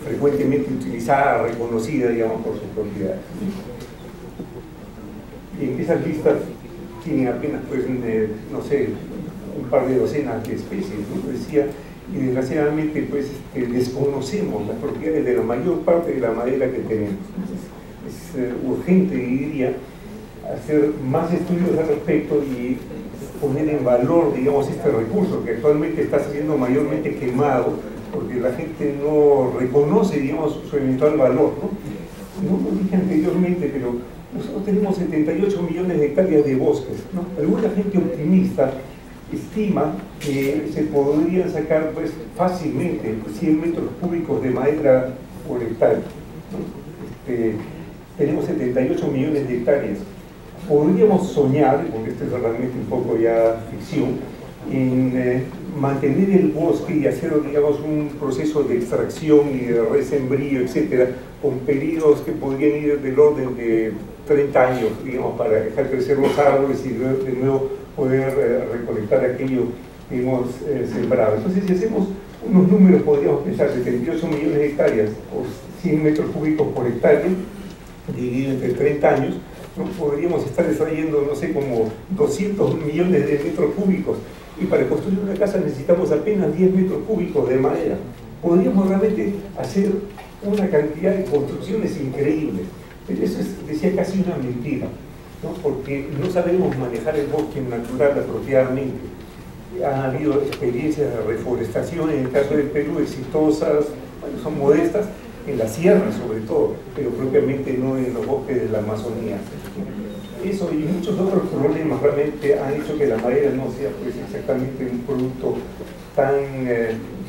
frecuentemente utilizada, reconocida, digamos, por sus propiedades. Y en esas listas tienen apenas, pues, no sé, un par de docenas de especies, ¿no? Decía, y desgraciadamente pues desconocemos las propiedades de la mayor parte de la madera que tenemos. Es urgente, diría, hacer más estudios al respecto y poner en valor, digamos, este recurso que actualmente está siendo mayormente quemado porque la gente no reconoce, digamos, su eventual valor, ¿no? No lo dije anteriormente, pero nosotros tenemos 78 millones de hectáreas de bosques, ¿no? Alguna gente optimista estima que se podrían sacar pues, fácilmente 100 metros cúbicos de madera por hectárea, ¿no? Tenemos 78 millones de hectáreas. Podríamos soñar, porque esto es realmente un poco ya ficción, en mantener el bosque y hacer, digamos, un proceso de extracción y de resembrío, etcétera, con periodos que podrían ir del orden de 30 años, digamos, para dejar crecer los árboles y de nuevo poder recolectar aquello que hemos sembrado. Entonces, si hacemos unos números, podríamos pensar 78 millones de hectáreas por 100 metros cúbicos por hectárea, dividido entre 30 años, ¿no? Podríamos estar extrayendo, no sé, como 200 millones de metros cúbicos, y para construir una casa necesitamos apenas 10 metros cúbicos de madera. Podríamos realmente hacer una cantidad de construcciones increíbles, pero eso es, decía, casi una mentira, ¿no? Porque no sabemos manejar el bosque natural apropiadamente. Han habido experiencias de reforestación, en el caso del Perú, exitosas, bueno, son modestas, en la sierra sobre todo, pero propiamente no en los bosques de la Amazonía. Eso y muchos otros problemas realmente han hecho que la madera no sea pues, exactamente un producto tan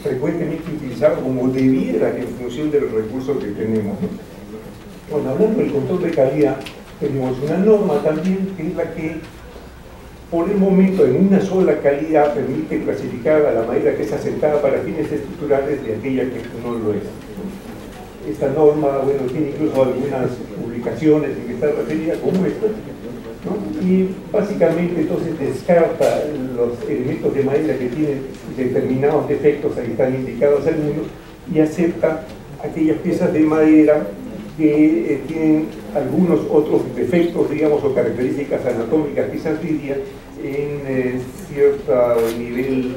frecuentemente utilizado como debiera en función del recurso que tenemos, ¿no? Bueno, hablando del control de calidad, tenemos una norma también que es la que por el momento en una sola calidad permite clasificar a la madera que es aceptada para fines estructurales de aquella que no lo es. Esta norma, bueno, tiene incluso algunas publicaciones en que está referida como esta, ¿no? Y básicamente entonces descarta los elementos de madera que tienen determinados defectos, ahí están indicados algunos, y acepta aquellas piezas de madera que tienen algunos otros defectos, digamos, o características anatómicas, quizás diría, en cierto nivel,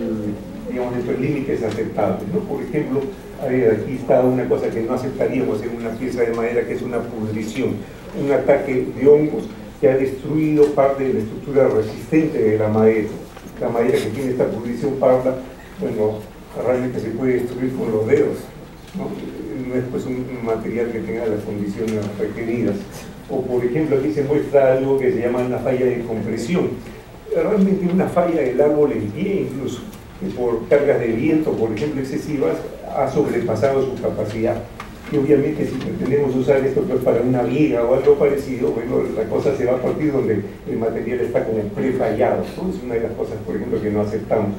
digamos, dentro de límites aceptables, ¿no? Por ejemplo, aquí está una cosa que no aceptaríamos en una pieza de madera, que es una pudrición, un ataque de hongos que ha destruido parte de la estructura resistente de la madera. La madera que tiene esta pudrición parda, bueno, realmente se puede destruir con los dedos, ¿no? No es pues un material que tenga las condiciones requeridas. O por ejemplo, aquí se muestra algo que se llama una falla de compresión. Realmente una falla del árbol en pie incluso, que por cargas de viento, por ejemplo, excesivas, ha sobrepasado su capacidad. Y obviamente si pretendemos usar esto pues, para una viga o algo parecido, bueno, la cosa se va a partir donde el material está como prefallado, ¿no? Es una de las cosas, por ejemplo, que no aceptamos.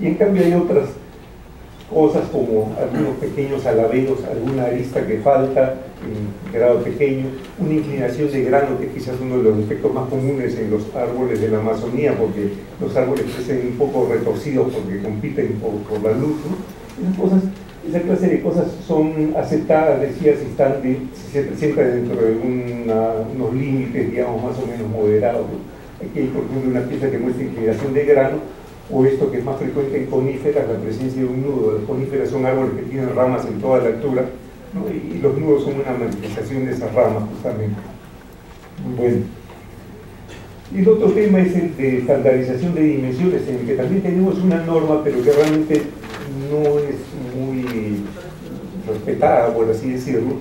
Y en cambio hay otras cosas como algunos pequeños alaberos, alguna arista que falta en grado pequeño, una inclinación de grano que es quizás uno de los defectos más comunes en los árboles de la Amazonía, porque los árboles crecen un poco retorcidos porque compiten por la luz, ¿no? Esa clase de cosas son aceptadas, decía, si se presenta dentro de unos límites, digamos, más o menos moderados, ¿no? Aquí hay, por ejemplo, una pieza que muestra inclinación de grano, o esto que es más frecuente en coníferas, la presencia de un nudo. Las coníferas son árboles que tienen ramas en toda la altura, ¿no? Y los nudos son una manifestación de esas ramas justamente. Bueno. Y el otro tema es el de estandarización de dimensiones, en el que también tenemos una norma, pero que realmente no es muy respetada, por así decirlo.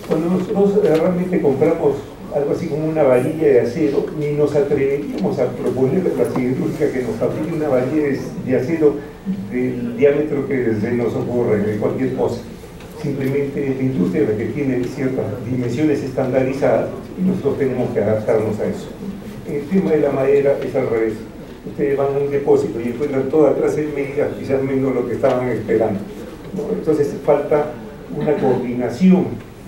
Cuando nosotros realmente compramos algo así como una varilla de acero, ni nos atreveríamos a proponer a la siderúrgica que nos fabrique una varilla de acero del diámetro que se nos ocurra, de cualquier cosa. Simplemente es la industria la que tiene ciertas dimensiones estandarizadas y nosotros tenemos que adaptarnos a eso. En el tema de la madera es al revés. Ustedes van a un depósito y encuentran toda clase de medidas, quizás menos lo que estaban esperando, ¿no? Entonces falta una coordinación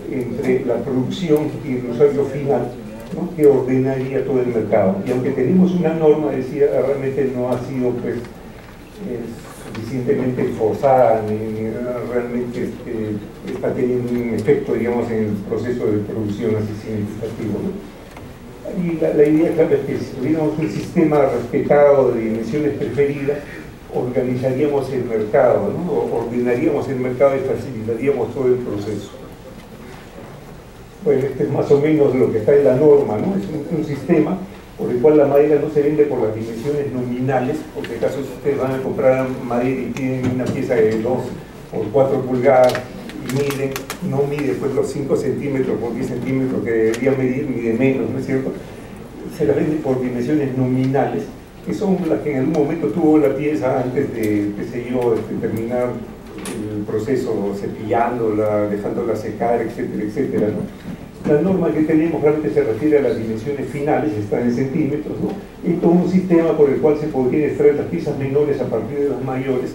entre la producción y el usuario final, ¿no? Que ordenaría todo el mercado. Y aunque tenemos una norma, decía, realmente no ha sido pues, suficientemente forzada, ni realmente está teniendo un efecto, digamos, en el proceso de producción así significativo, ¿no? Y la idea, claro, es que si tuviéramos un sistema respetado de dimensiones preferidas, organizaríamos el mercado, ¿no? Ordenaríamos el mercado y facilitaríamos todo el proceso. Bueno, este es más o menos lo que está en la norma, ¿no? Es un sistema por el cual la madera no se vende por las dimensiones nominales, porque acaso si ustedes van a comprar madera y tienen una pieza de 2 por 4 pulgadas y no mide pues los 5 centímetros por 10 centímetros que debería medir, mide menos, ¿no es cierto? Se la vende por dimensiones nominales, que son las que en algún momento tuvo la pieza antes de, qué sé yo, terminar el proceso cepillándola, dejándola secar, etcétera, etcétera, ¿no? La norma que tenemos realmente se refiere a las dimensiones finales, están en centímetros, ¿no? Y todo un sistema por el cual se podrían extraer las piezas menores a partir de las mayores,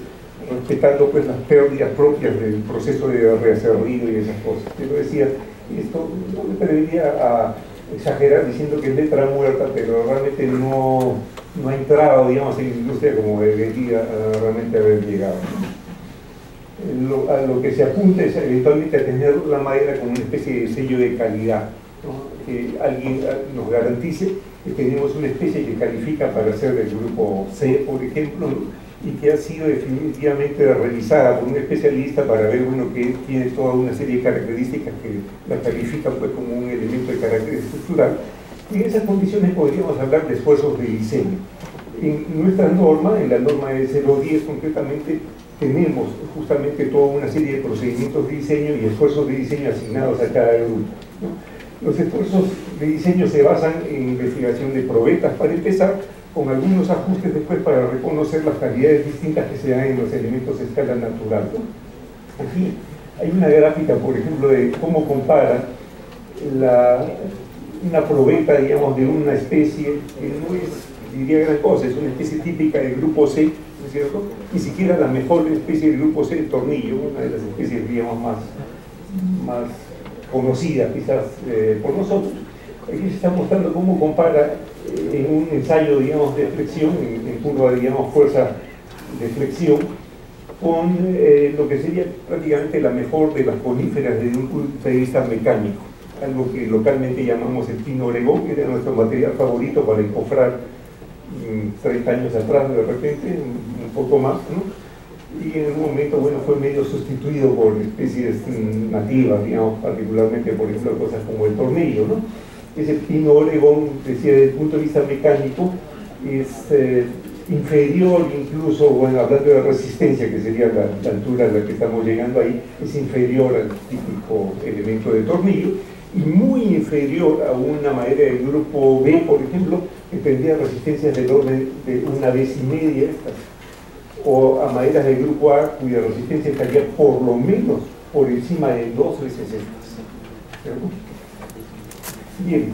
respetando pues las pérdidas propias del proceso de reacerrido y esas cosas. Pero decía, esto no me atrevería a exagerar diciendo que es letra muerta, pero realmente no ha entrado, digamos, en la industria como debería realmente haber llegado. A lo que se apunta es eventualmente a tener la madera como una especie de sello de calidad, ¿no? Que alguien nos garantice que tenemos una especie que califica para ser del grupo C, por ejemplo, ¿no? Y que ha sido definitivamente revisada por un especialista para ver, bueno, que tiene toda una serie de características que la califican pues como un elemento de carácter estructural. Y en esas condiciones podríamos hablar de esfuerzos de diseño. En nuestra norma, en la norma de 010 concretamente, tenemos justamente toda una serie de procedimientos de diseño y esfuerzos de diseño asignados a cada grupo, ¿no? Los esfuerzos de diseño se basan en investigación de probetas para empezar, con algunos ajustes después para reconocer las calidades distintas que se dan en los elementos de escala natural, ¿no? Aquí hay una gráfica, por ejemplo, de cómo compara una probeta, digamos, de una especie que no es, diría, gran cosa, es una especie típica del grupo C, ¿no es cierto? Ni siquiera la mejor especie del grupo C, el tornillo, una de las especies, digamos, más conocida quizás por nosotros. Aquí se está mostrando cómo compara en un ensayo, digamos, de flexión, en curva, digamos, fuerza de flexión, con lo que sería prácticamente la mejor de las coníferas desde un punto de vista mecánico, algo que localmente llamamos el pino Oregón, que era nuestro material favorito para encofrar 30 años atrás, de repente, un poco más, ¿no? Y en un momento, bueno, fue medio sustituido por especies nativas, digamos, particularmente, por ejemplo, cosas como el tornillo, ¿no? Ese pino Oregón, decía, desde el punto de vista mecánico, es inferior incluso, bueno, hablando de resistencia, que sería la altura a la que estamos llegando ahí, es inferior al típico elemento de tornillo, y muy inferior a una madera del grupo B, por ejemplo, que tendría resistencias del orden de 1,5 veces estas, o a maderas del grupo A, cuya resistencia estaría por lo menos por encima de 2 veces estas, ¿cierto? Bien,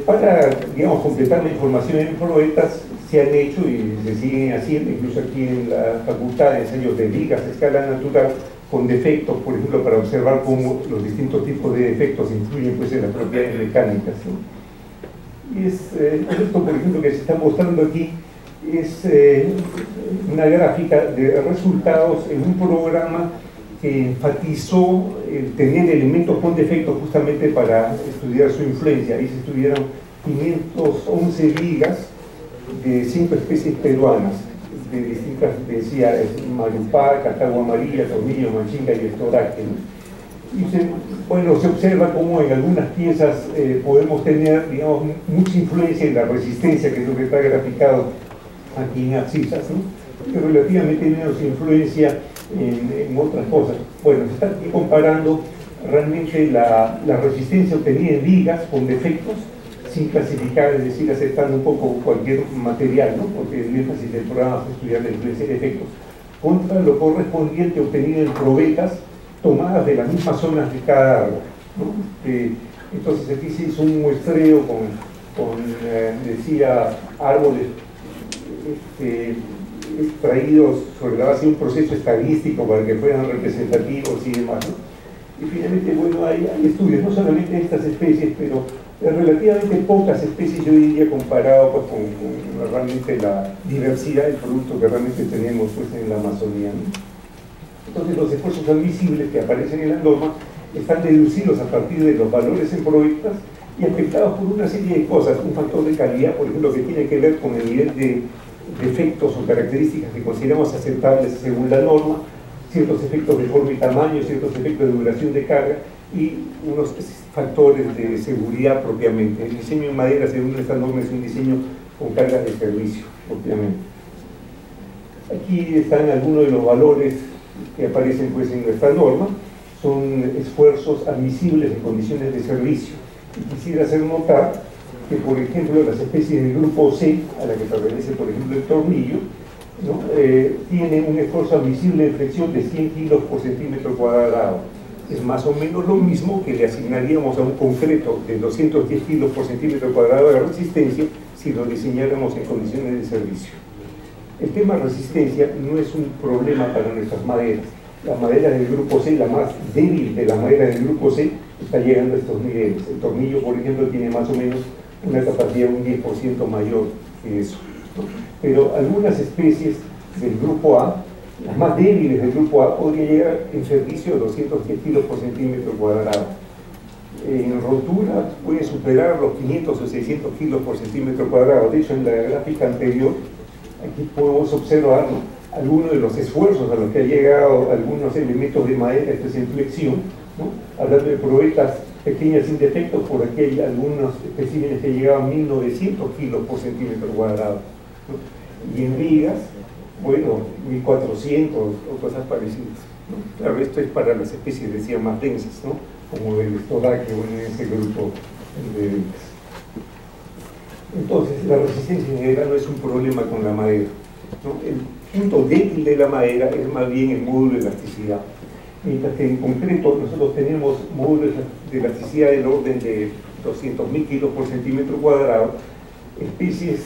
para, digamos, completar la información en probetas, se han hecho y se siguen haciendo, incluso aquí en la Facultad de Ensayos de Vigas a escala natural, con defectos, por ejemplo, para observar cómo los distintos tipos de defectos influyen pues, en las propiedades mecánicas, ¿sí? Y esto, por ejemplo, que se está mostrando aquí, es una gráfica de resultados en un programa que enfatizó el tener elementos con defectos justamente para estudiar su influencia. Ahí se estudiaron 511 vigas de 5 especies peruanas, de distintas, decía, marupá, catagua amarilla, tornillo, manchinga y estoraque, ¿no? Y se observa cómo en algunas piezas podemos tener, digamos, mucha influencia en la resistencia, que es lo que está graficado aquí en abscisas, ¿no? Y relativamente menos influencia en otras cosas. Bueno, se está aquí comparando realmente la resistencia obtenida en vigas con defectos, sin clasificar, es decir, aceptando un poco cualquier material, ¿no? Porque el énfasis del programa es estudiar la influencia de defectos, contra lo correspondiente obtenido en probetas tomadas de las mismas zonas de cada árbol, ¿no? Entonces aquí se hizo un muestreo decía, árboles extraídos sobre la base de un proceso estadístico para que fueran representativos y demás, ¿no? Y finalmente, bueno, hay estudios, no solamente de estas especies, pero relativamente pocas especies, yo diría, comparado pues, con realmente la diversidad del producto que realmente tenemos pues, en la Amazonía, ¿no? Entonces los esfuerzos admisibles que aparecen en la norma están deducidos a partir de los valores en probetas y afectados por una serie de cosas, un factor de calidad, por ejemplo, que tiene que ver con el nivel de defectos o características que consideramos aceptables según la norma, ciertos efectos de forma y tamaño, ciertos efectos de duración de carga y unos factores de seguridad propiamente. El diseño en madera, según esta norma, es un diseño con cargas de servicio propiamente. Aquí están algunos de los valores que aparecen pues, en nuestra norma, son esfuerzos admisibles en condiciones de servicio. Y quisiera hacer notar que, por ejemplo, las especies del grupo C, a la que pertenece, por ejemplo, el tornillo, ¿no? Tienen un esfuerzo admisible de flexión de 100 kilos por centímetro cuadrado. Es más o menos lo mismo que le asignaríamos a un concreto de 210 kilos por centímetro cuadrado de resistencia si lo diseñáramos en condiciones de servicio. El tema resistencia no es un problema para nuestras maderas. La madera del grupo C, la más débil de la madera del grupo C, está llegando a estos niveles. El tornillo, por ejemplo, tiene más o menos una capacidad un 10% mayor que eso, ¿no? Pero algunas especies del grupo A, las más débiles del grupo A, podrían llegar en servicio a 210 kilos por centímetro cuadrado. En rotura puede superar los 500 o 600 kilos por centímetro cuadrado. De hecho, en la gráfica anterior, aquí podemos observar, ¿no?, algunos de los esfuerzos a los que ha llegado algunos elementos de madera, esto es en flexión, ¿no? Hablando de probetas pequeñas sin defectos, por aquí hay algunos especímenes que llegaban a 1900 kilos por centímetro cuadrado, ¿no? Y en vigas, bueno, 1400 o cosas parecidas, ¿no? Claro, esto es para las especies, decía, más densas, ¿no?, como el estoraque, bueno, en ese grupo de vigas. Entonces, la resistencia en general no es un problema con la madera, ¿no? El punto débil de la madera es más bien el módulo de elasticidad. Mientras que en concreto nosotros tenemos módulos de elasticidad del orden de 200.000 kilos por centímetro cuadrado, especies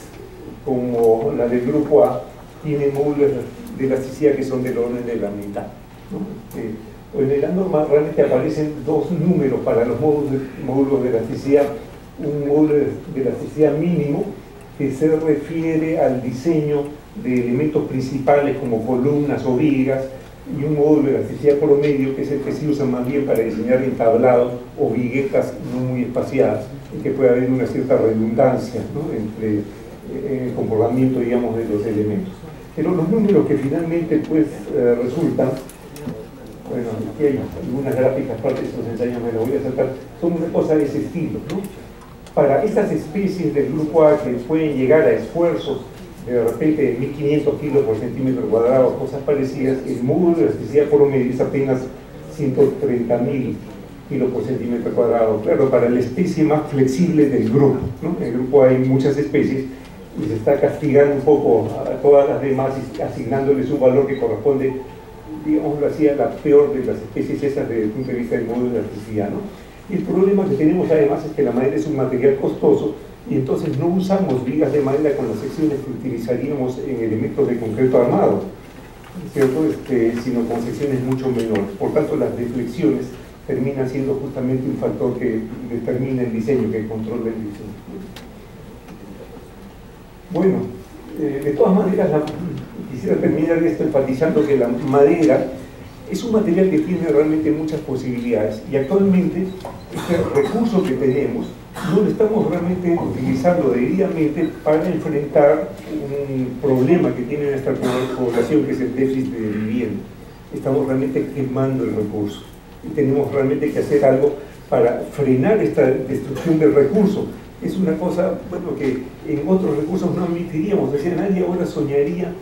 como la del grupo A tienen módulos de elasticidad que son del orden de la mitad, ¿no? En la norma realmente aparecen dos números para los módulos de elasticidad: un módulo de elasticidad mínimo que se refiere al diseño de elementos principales como columnas o vigas, y un módulo de elasticidad promedio que es el que se usa más bien para diseñar entablados o viguetas no muy espaciadas, en que puede haber una cierta redundancia, ¿no?, entre el comportamiento, digamos, de los elementos. Pero los números que finalmente pues resultan, bueno, aquí hay algunas gráficas, parte de estos ensayos me las voy a saltar, son una cosa de ese estilo, ¿no? Para estas especies del grupo A que pueden llegar a esfuerzos de repente de 1500 kilos por centímetro cuadrado, cosas parecidas, el módulo de elasticidad promedio es apenas 130.000 kilos por centímetro cuadrado. Claro, para la especie más flexible del grupo, ¿no? En el grupo hay muchas especies y se está castigando un poco a todas las demás, asignándoles un valor que corresponde, digámoslo así, a la peor de las especies esas desde el punto de vista del módulo de elasticidad, ¿no? Y el problema que tenemos además es que la madera es un material costoso y entonces no usamos vigas de madera con las secciones que utilizaríamos en elementos de concreto armado, ¿cierto? Sino con secciones mucho menores. Por tanto, las deflexiones terminan siendo justamente un factor que determina el diseño, que controla el diseño. Bueno, de todas maneras, quisiera terminar esto enfatizando que la madera es un material que tiene realmente muchas posibilidades y actualmente este recurso que tenemos no lo estamos realmente utilizando debidamente para enfrentar un problema que tiene nuestra población, que es el déficit de vivienda. Estamos realmente quemando el recurso y tenemos realmente que hacer algo para frenar esta destrucción del recurso. Es una cosa, bueno, que en otros recursos no admitiríamos. Decía, nadie ahora soñaría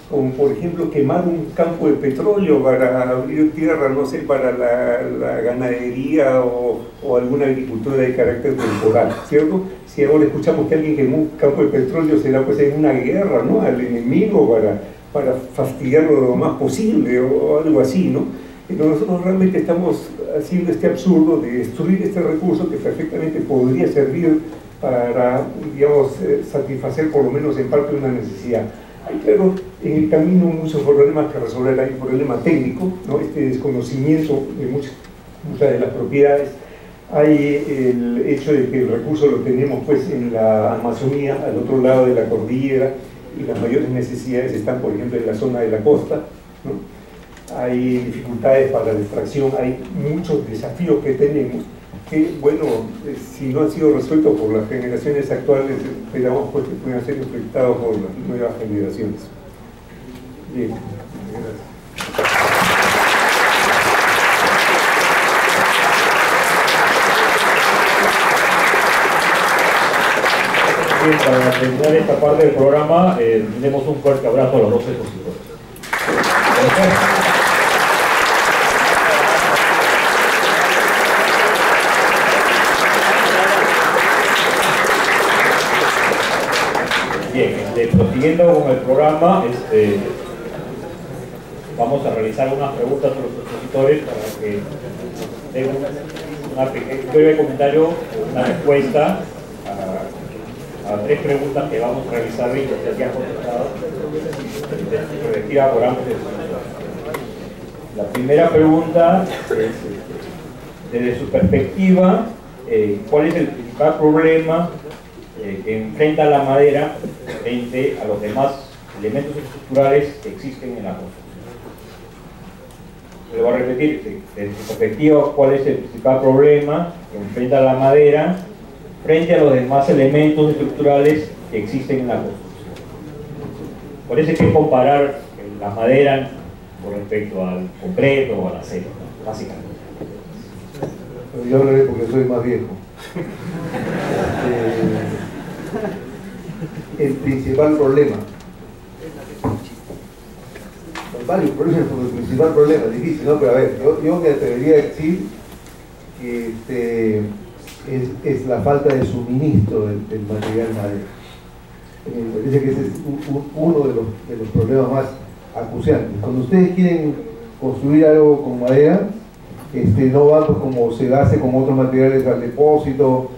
con, por ejemplo, quemar un campo de petróleo para abrir tierra, no sé, para la ganadería o alguna agricultura de carácter temporal, ¿cierto? Si ahora escuchamos que alguien quemó un campo de petróleo, será pues en una guerra, ¿no?, al enemigo para fastidiarlo lo más posible o algo así, ¿no? Pero nosotros realmente estamos haciendo este absurdo de destruir este recurso que perfectamente podría servir para, digamos, satisfacer por lo menos en parte una necesidad. Hay, claro, en el camino muchos problemas que resolver. Hay un problema técnico, ¿no?, este desconocimiento de muchas de las propiedades. Hay el hecho de que el recurso lo tenemos pues en la Amazonía, al otro lado de la cordillera, y las mayores necesidades están, por ejemplo, en la zona de la costa, ¿no? Hay dificultades para la extracción, hay muchos desafíos que tenemos que, bueno, si no han sido resueltos por las generaciones actuales, esperamos pues que puedan ser enfrentados por las nuevas generaciones. Bien, gracias. Bien, para terminar esta parte del programa, demos un fuerte abrazo a los dos expositores. Bien, prosiguiendo con el programa, vamos a realizar unas preguntas a los expositores para que den un breve comentario o una respuesta a tres preguntas que vamos a realizar y que se han contestado respectiva por ambos expositores. La primera pregunta es, desde su perspectiva, ¿cuál es el principal problema que enfrenta la madera frente a los demás elementos estructurales que existen en la construcción? Le voy a repetir, desde su perspectiva, ¿cuál es el principal problema que enfrenta la madera frente a los demás elementos estructurales que existen en la construcción? Parece que comparar la madera con respecto al concreto o al acero, ¿no?, básicamente. Yo hablaré porque soy más viejo. El principal problema. Hay varios problemas, pero el principal problema es difícil, ¿no? Pero a ver, yo me atrevería a decir que es la falta de suministro del material madera. Me parece que ese es uno de los problemas más acuciantes. Cuando ustedes quieren construir algo con madera, no va pues como se hace con otros materiales al depósito,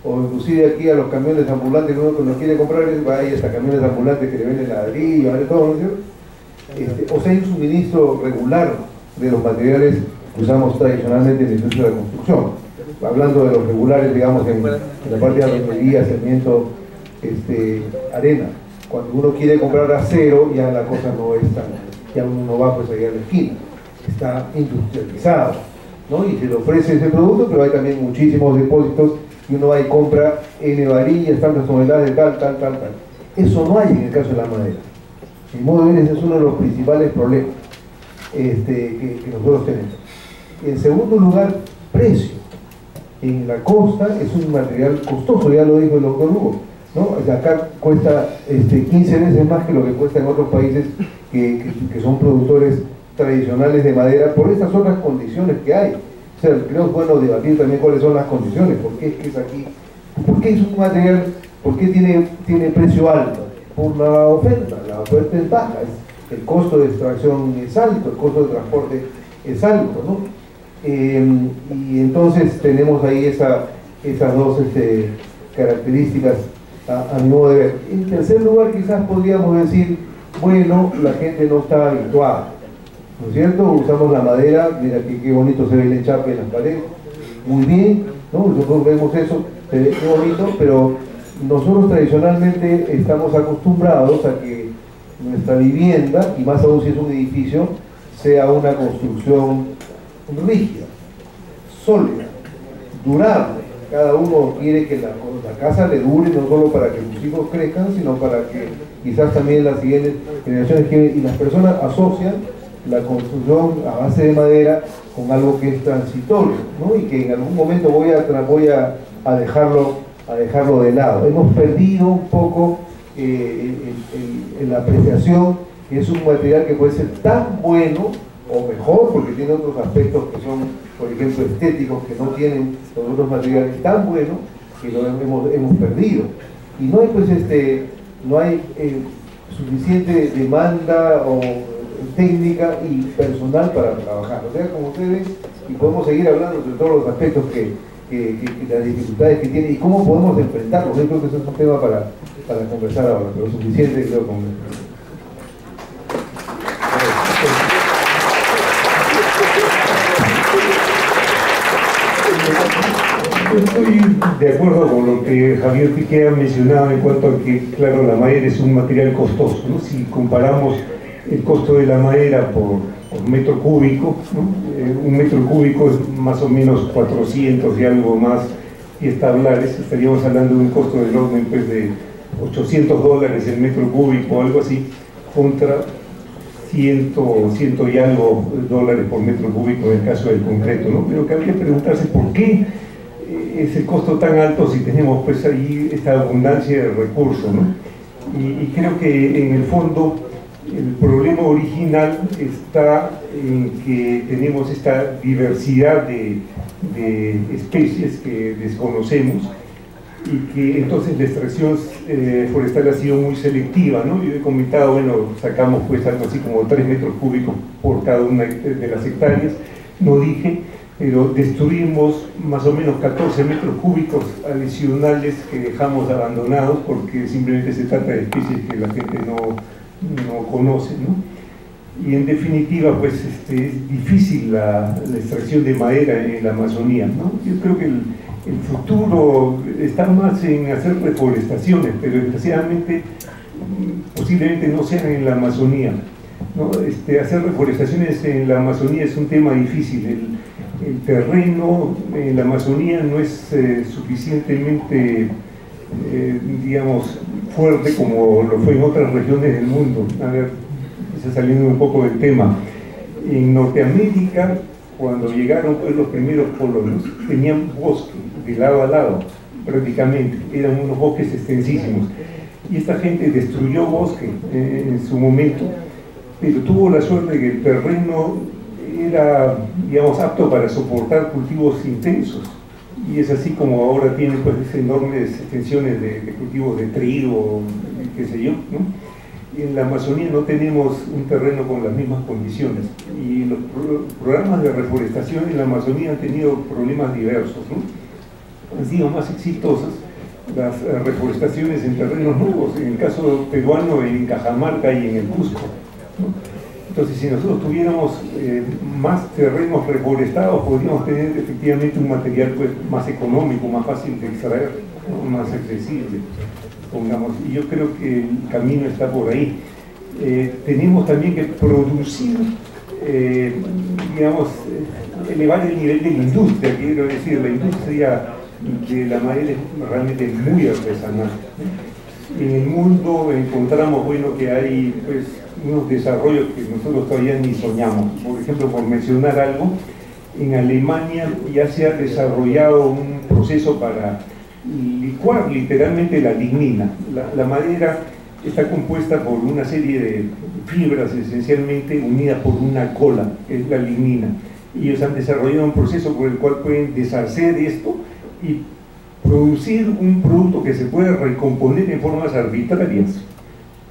o inclusive aquí a los camiones ambulantes que uno quiere comprar, hay hasta camiones ambulantes que le venden ladrillo, ¿vale? Todo, ¿no es cierto? O sea, hay un suministro regular de los materiales que usamos tradicionalmente en la industria de la construcción. Hablando de los regulares, digamos, en la parte de albañilería, cemento, arena. Cuando uno quiere comprar acero, ya la cosa no es tan, ya uno no va pues allá a la esquina, está industrializado, ¿no? Y se le ofrece ese producto, pero hay también muchísimos depósitos y uno va y compra N varillas, tantas toneladas de tal. Eso no hay en el caso de la madera. De modo de ver, ese es uno de los principales problemas que nosotros tenemos. En segundo lugar, precio. En la costa es un material costoso, ya lo dijo el doctor Hugo, ¿no? Acá cuesta 15 veces más que lo que cuesta en otros países que son productores tradicionales de madera, por estas otras condiciones que hay. O sea, creo que es bueno debatir también cuáles son las condiciones, por qué es que es aquí, por qué es un material, por qué tiene precio alto, por la oferta es baja, el costo de extracción es alto, el costo de transporte es alto, ¿no? Y entonces tenemos ahí esas dos características a mi modo de ver. En tercer lugar, quizás podríamos decir, bueno, la gente no está habituada, ¿no es cierto? Usamos la madera, mira qué bonito se ve el enchape en las paredes, muy bien, ¿no? Nosotros vemos eso, se ve muy bonito, pero nosotros tradicionalmente estamos acostumbrados a que nuestra vivienda, y más aún si es un edificio, sea una construcción rígida, sólida, durable, Cada uno quiere que la casa le dure no solo para que sus hijos crezcan, sino para que quizás también las siguientes generaciones y las personas asocian la construcción a base de madera con algo que es transitorio, ¿no? Y que en algún momento voy a dejarlo de lado. Hemos perdido un poco en la apreciación que es un material que puede ser tan bueno o mejor, porque tiene otros aspectos que son, por ejemplo, estéticos, que no tienen los otros materiales tan buenos, que lo hemos perdido. Y no hay, pues, no hay suficiente demanda o técnica y personal para trabajar. O sea, como ustedes, y podemos seguir hablando de todos los aspectos las dificultades que tiene y cómo podemos enfrentarlos. Yo creo que eso es un tema para conversar ahora, pero suficiente creo con Estoy de acuerdo con lo que Javier Piqué ha mencionado en cuanto a que, claro, la madera es un material costoso, ¿no? Si comparamos el costo de la madera por metro cúbico, ¿no? Un metro cúbico es más o menos 400 y algo más pies tablares, estaríamos hablando de un costo del orden, pues, de $800 el metro cúbico, algo así, contra 100 y algo dólares por metro cúbico en el caso del concreto, ¿no? Pero cabría preguntarse por qué es el costo tan alto si tenemos, pues, ahí esta abundancia de recursos, ¿no? Y creo que en el fondo el problema original está en que tenemos esta diversidad de especies que desconocemos y que entonces la extracción forestal ha sido muy selectiva, ¿no? Yo he comentado, bueno, sacamos, pues, algo así como 3 metros cúbicos por cada una de las hectáreas, no dije, pero destruimos más o menos 14 metros cúbicos adicionales que dejamos abandonados porque simplemente se trata de especies que la gente no conoce, ¿no? Y en definitiva, pues, es difícil la extracción de madera en la Amazonía, ¿no? Yo creo que el futuro está más en hacer reforestaciones, pero desgraciadamente posiblemente no sean en la Amazonía, ¿no? Hacer reforestaciones en la Amazonía es un tema difícil. El terreno en la Amazonía no es suficientemente, digamos, fuerte como lo fue en otras regiones del mundo. A ver, está saliendo un poco del tema. En Norteamérica, cuando llegaron, pues, los primeros colonos, tenían bosque de lado a lado, prácticamente, eran unos bosques extensísimos. Y esta gente destruyó bosque en su momento, pero tuvo la suerte de que el terreno era, digamos, apto para soportar cultivos intensos, y es así como ahora tienen, pues, enormes extensiones de cultivos de trigo, qué sé yo, ¿no? En la Amazonía no tenemos un terreno con las mismas condiciones, y los programas de reforestación en la Amazonía han tenido problemas diversos, ¿no? Han sido más exitosas las reforestaciones en terrenos nuevos, en el caso peruano en Cajamarca y en el Cusco, ¿no? Entonces, si nosotros tuviéramos más terrenos reforestados, podríamos tener efectivamente un material, pues, más económico, más fácil de extraer, ¿no? Más accesible, pongamos. Y yo creo que el camino está por ahí. Tenemos también que producir, digamos, elevar el nivel de la industria. Quiero decir, la industria de la madera es realmente muy artesanal. En el mundo encontramos, bueno, que hay, pues, unos desarrollos que nosotros todavía ni soñamos. Por ejemplo, por mencionar algo, en Alemania ya se ha desarrollado un proceso para licuar literalmente la lignina. La madera está compuesta por una serie de fibras esencialmente unidas por una cola, que es la lignina. Y ellos han desarrollado un proceso por el cual pueden deshacer esto y producir un producto que se puede recomponer en formas arbitrarias,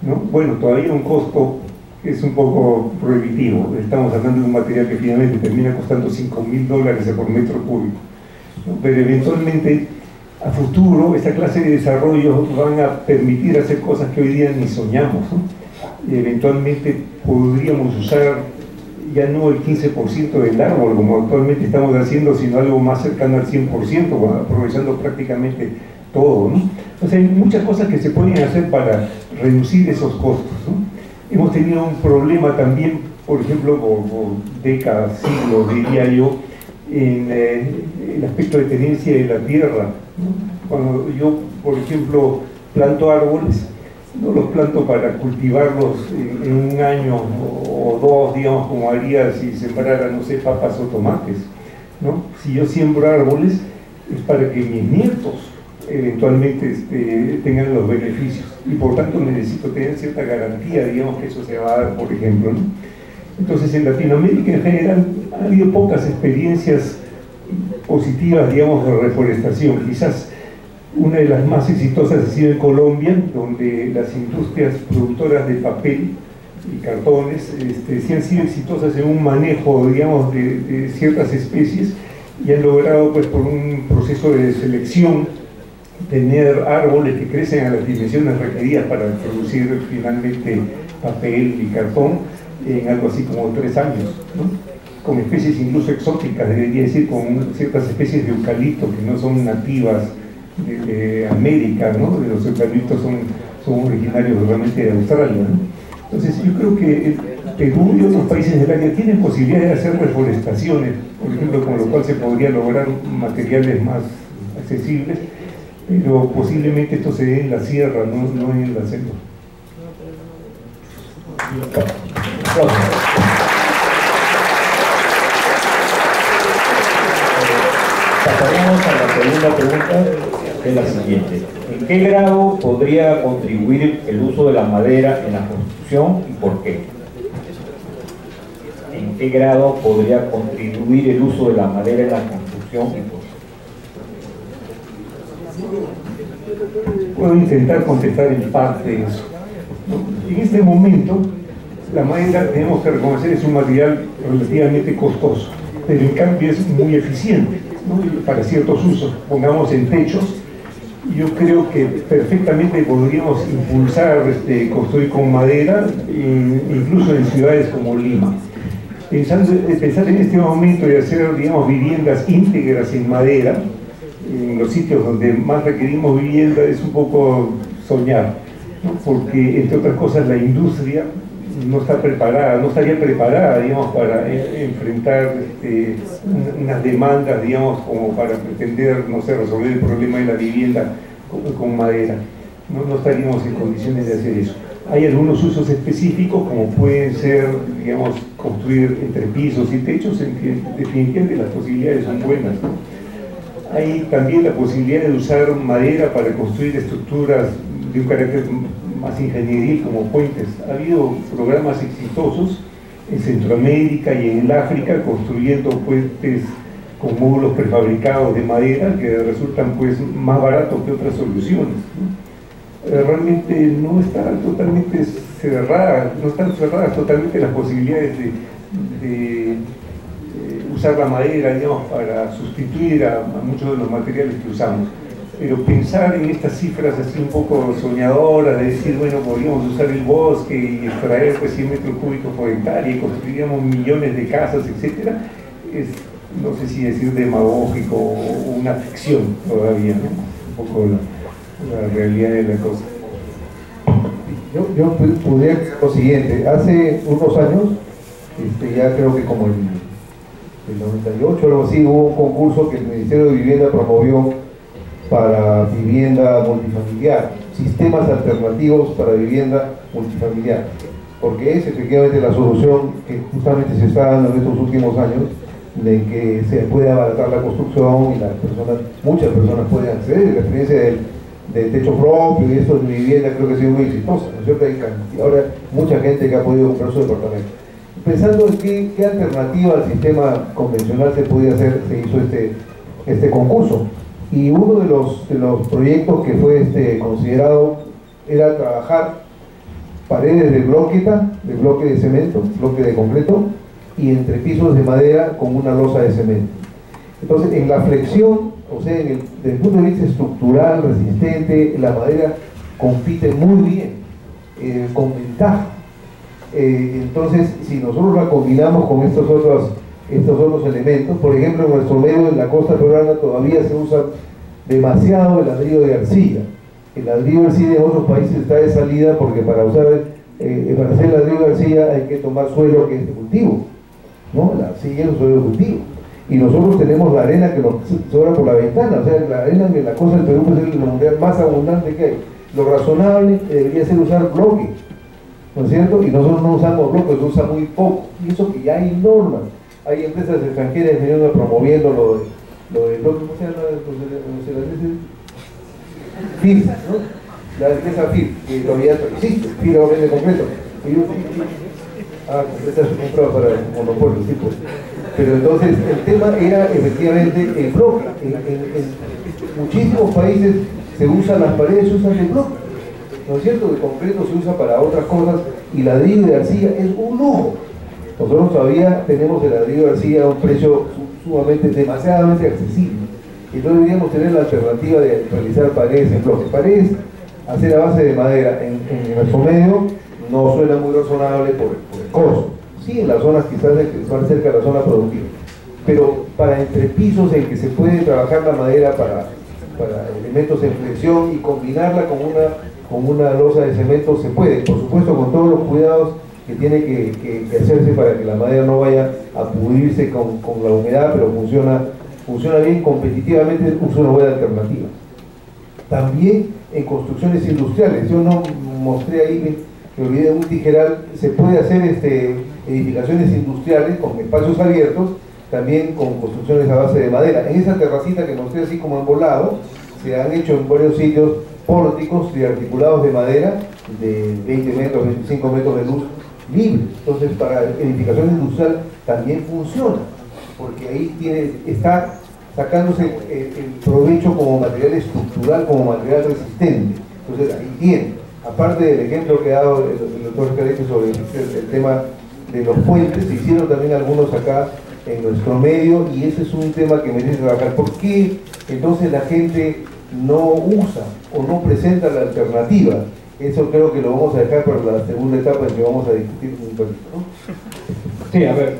¿no? Bueno, todavía un costo que es un poco prohibitivo. Estamos hablando de un material que finalmente termina costando $5.000 por metro cúbico, ¿no? Pero eventualmente, a futuro, esta clase de desarrollos van a permitir hacer cosas que hoy día ni soñamos, ¿no? Y eventualmente podríamos usar ya no el 15% del árbol como actualmente estamos haciendo, sino algo más cercano al 100%, aprovechando prácticamente todo, ¿no? O sea, hay muchas cosas que se pueden hacer para reducir esos costos, ¿no? Hemos tenido un problema también, por ejemplo, por décadas, siglos, diría yo, en el aspecto de tenencia de la tierra, ¿no? Cuando yo, por ejemplo, planto árboles, no los planto para cultivarlos en un año o dos, digamos, como haría si sembrara, no sé, papas o tomates, ¿no? Si yo siembro árboles es para que mis nietos eventualmente tengan los beneficios, y por tanto necesito tener cierta garantía, digamos, que eso se va a dar, por ejemplo, ¿no? Entonces, en Latinoamérica en general ha habido pocas experiencias positivas, digamos, de reforestación. Quizás una de las más exitosas ha sido en Colombia, donde las industrias productoras de papel y cartones sí han sido exitosas en un manejo, digamos, de ciertas especies, y han logrado, pues, por un proceso de selección, tener árboles que crecen a las dimensiones requeridas para producir finalmente papel y cartón en algo así como 3 años, ¿no? Con especies incluso exóticas, debería decir, con ciertas especies de eucalipto que no son nativas de América, ¿no? Los eucaliptos son originarios realmente de Australia, ¿no? Entonces yo creo que Perú y otros países del área tienen posibilidad de hacer reforestaciones, por ejemplo, con lo cual se podría lograr materiales más accesibles, pero posiblemente esto se dé en la sierra, no en la selva. Pasaremos a la segunda pregunta, que es la siguiente. ¿En qué grado podría contribuir el uso de la madera en la construcción y por qué? ¿En qué grado podría contribuir el uso de la madera en la construcción y por qué? Puedo intentar contestar en parte eso. En este momento, la madera, tenemos que reconocer, es un material relativamente costoso, pero en cambio es muy eficiente, ¿no? Para ciertos usos. Pongamos en techos, yo creo que perfectamente podríamos impulsar construir con madera, incluso en ciudades como Lima. Pensar en este momento de hacer, digamos, viviendas íntegras en madera, en los sitios donde más requerimos vivienda, es un poco soñar, ¿no? Porque, entre otras cosas, la industria no está preparada, no estaría preparada, digamos, para enfrentar unas demandas, digamos, como para pretender, no sé, resolver el problema de la vivienda con madera. No estaríamos en condiciones de hacer eso. Hay algunos usos específicos, como pueden ser, digamos, construir entre pisos y techos, en que definitivamente las posibilidades son buenas, ¿no? Hay también la posibilidad de usar madera para construir estructuras de un carácter más ingenieril, como puentes. Ha habido programas exitosos en Centroamérica y en el África construyendo puentes con módulos prefabricados de madera que resultan, pues, más baratos que otras soluciones, ¿no? Realmente no están totalmente cerradas, no están cerradas totalmente las posibilidades de usar la madera, digamos, para sustituir a muchos de los materiales que usamos. Pero pensar en estas cifras así un poco soñadoras, de decir, bueno, podríamos usar el bosque y extraer, pues, 100 metros cúbicos por hectárea y construiríamos millones de casas, etcétera, es, no sé si decir demagógico o una ficción todavía, ¿no? Un poco la realidad de la cosa. Yo podría decir lo siguiente. Hace unos años, ya creo que como el 98 o algo así, hubo un concurso que el Ministerio de Vivienda promovió para vivienda multifamiliar, sistemas alternativos para vivienda multifamiliar, porque es efectivamente la solución que justamente se está dando en estos últimos años, de que se puede abaratar la construcción y muchas personas pueden acceder. La experiencia del techo propio y esto de vivienda creo que ha sido muy exitosa, ¿no es cierto? Hay ahora mucha gente que ha podido comprar su departamento. Pensando en qué alternativa al sistema convencional se podía hacer, se hizo este concurso. Y uno de los proyectos que fue considerado era trabajar paredes de bloqueta, de bloque de cemento, bloque de concreto, y entrepisos de madera con una losa de cemento. Entonces, en la flexión, o sea, desde el punto de vista estructural, resistente, la madera compite muy bien, con ventaja. Entonces, si nosotros la combinamos con estos otros elementos, por ejemplo, en nuestro medio, en la costa peruana, todavía se usa demasiado el ladrillo de arcilla. El ladrillo de arcilla en otros países está de salida porque para hacer ladrillo de arcilla hay que tomar suelo que es de cultivo, ¿no? La arcilla es un suelo de cultivo. y nosotros tenemos la arena que nos sobra por la ventana. O sea, la arena en la costa del Perú pues, es el mundial más abundante que hay. Lo razonable debería ser usar bloque, ¿no es cierto? Y nosotros no usamos bloque, se usa muy poco, y eso que ya hay normas. Hay empresas extranjeras que vienen promoviendo lo de bloque, ¿cómo se llama? FIF, ¿no? La empresa FIF, que todavía existe, FIF lo vende completo. Esta se compra para el monopolio, sí, pues. Pero entonces el tema era efectivamente el bloque. En muchísimos países se usan las paredes, se usan de bloque, ¿no es cierto? El concreto se usa para otras cosas y ladrillo de arcilla es un lujo. Nosotros todavía tenemos el ladrillo de arcilla a un precio sumamente, demasiadamente accesible. Entonces deberíamos tener la alternativa de realizar paredes en bloque. Paredes, hacer a base de madera en nuestro medio no suena muy razonable por el costo. Sí, en las zonas quizás más cerca de la zona productiva. Pero para entrepisos en que se puede trabajar la madera para elementos en flexión y combinarla con una losa de cemento se puede, por supuesto con todos los cuidados que tiene que hacerse para que la madera no vaya a pudrirse con la humedad, pero funciona bien, competitivamente es una buena alternativa. También en construcciones industriales, yo no mostré ahí, me olvidé de un tijeral, se puede hacer edificaciones industriales con espacios abiertos, también con construcciones a base de madera. En esa terracita que mostré así como embolado, se han hecho en varios sitios pórticos y articulados de madera de 20 metros, 25 metros de luz libre. Entonces para edificación industrial también funciona, porque ahí está sacándose el provecho como material estructural, como material resistente. Entonces ahí tiene. Aparte del ejemplo que ha dado el doctor Calete sobre el tema de los puentes, se hicieron también algunos acá en nuestro medio y ese es un tema que merece trabajar. ¿Por qué entonces la gente no usa o no presenta la alternativa? Eso creo que lo vamos a dejar para la segunda etapa en que vamos a discutir un poquito, ¿no? Sí, a ver,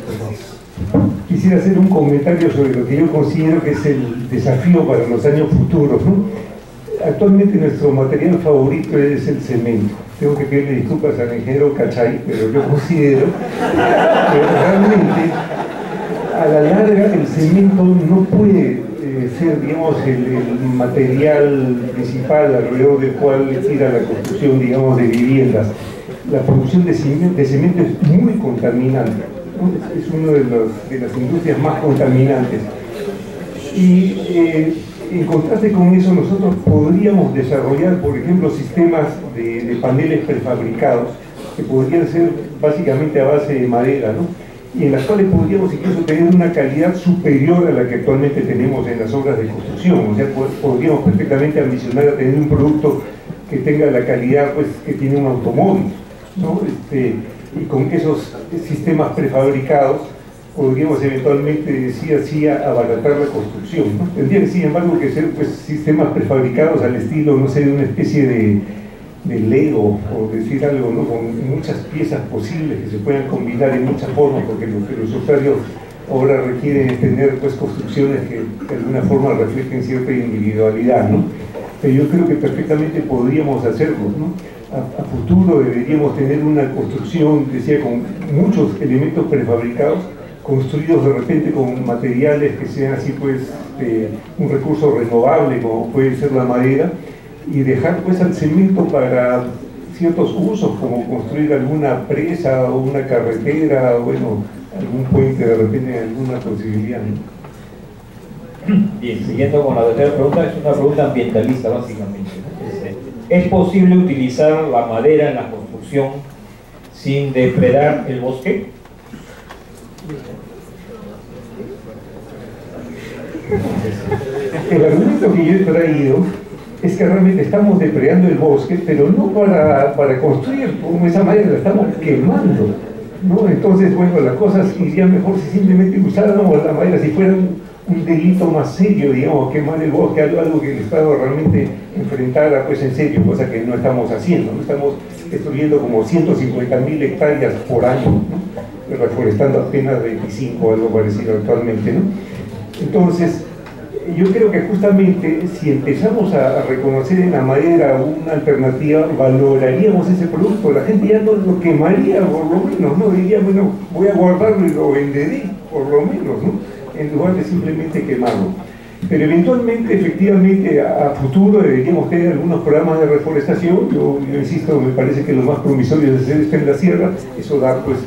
quisiera hacer un comentario sobre lo que yo considero que es el desafío para los años futuros, ¿no? Actualmente nuestro material favorito es el cemento. Tengo que pedirle disculpas al ingeniero Cachay, pero yo considero que realmente a la larga el cemento no puede ser, digamos, el material principal alrededor del cual gira la construcción, digamos, de viviendas. La producción de cemento es muy contaminante, ¿no? Es una de las industrias más contaminantes. Y en contraste con eso, nosotros podríamos desarrollar, por ejemplo, sistemas de paneles prefabricados que podrían ser básicamente a base de madera, ¿no? Y en las cuales podríamos incluso tener una calidad superior a la que actualmente tenemos en las obras de construcción. O sea, podríamos perfectamente ambicionar a tener un producto que tenga la calidad pues, que tiene un automóvil, ¿no? Y con esos sistemas prefabricados podríamos eventualmente, decir así, abaratar la construcción, ¿no? Tendrían, sin embargo, que ser pues, sistemas prefabricados al estilo, no sé, de una especie de Lego, por decir algo, ¿no? Con muchas piezas posibles que se puedan combinar en muchas formas, porque lo que los usuarios ahora requieren es tener pues, construcciones que de alguna forma reflejen cierta individualidad, ¿no? Pero yo creo que perfectamente podríamos hacerlo, ¿no? A futuro deberíamos tener una construcción, decía, con muchos elementos prefabricados, construidos de repente con materiales que sean así pues un recurso renovable como puede ser la madera, y dejar pues al cemento para ciertos usos como construir alguna presa o una carretera, o bueno, algún puente de repente, alguna posibilidad, ¿no? Bien, siguiendo con la tercera pregunta, es una pregunta ambientalista básicamente. ¿Es posible utilizar la madera en la construcción sin depredar el bosque? El argumento que yo he traído es que realmente estamos depredando el bosque, pero no para construir como esa madera, la estamos quemando, ¿no? Entonces, bueno, las cosas irían mejor si simplemente usáramos la madera, si fuera un delito más serio, digamos, quemar el bosque, algo que el Estado realmente enfrentara pues en serio, cosa que no estamos haciendo, ¿no? Estamos destruyendo como 150.000 hectáreas por año, ¿no? Reforestando apenas 25, algo parecido actualmente, ¿no? Entonces, yo creo que justamente si empezamos a reconocer en la madera una alternativa, valoraríamos ese producto. La gente ya no lo quemaría, por lo menos, ¿no? Diría, bueno, voy a guardarlo y lo venderé, por lo menos, ¿no? En lugar de simplemente quemarlo. Pero eventualmente, efectivamente, a futuro deberíamos tener algunos programas de reforestación. Yo insisto, me parece que lo más promisorio es hacer esto en la sierra. Eso da, pues,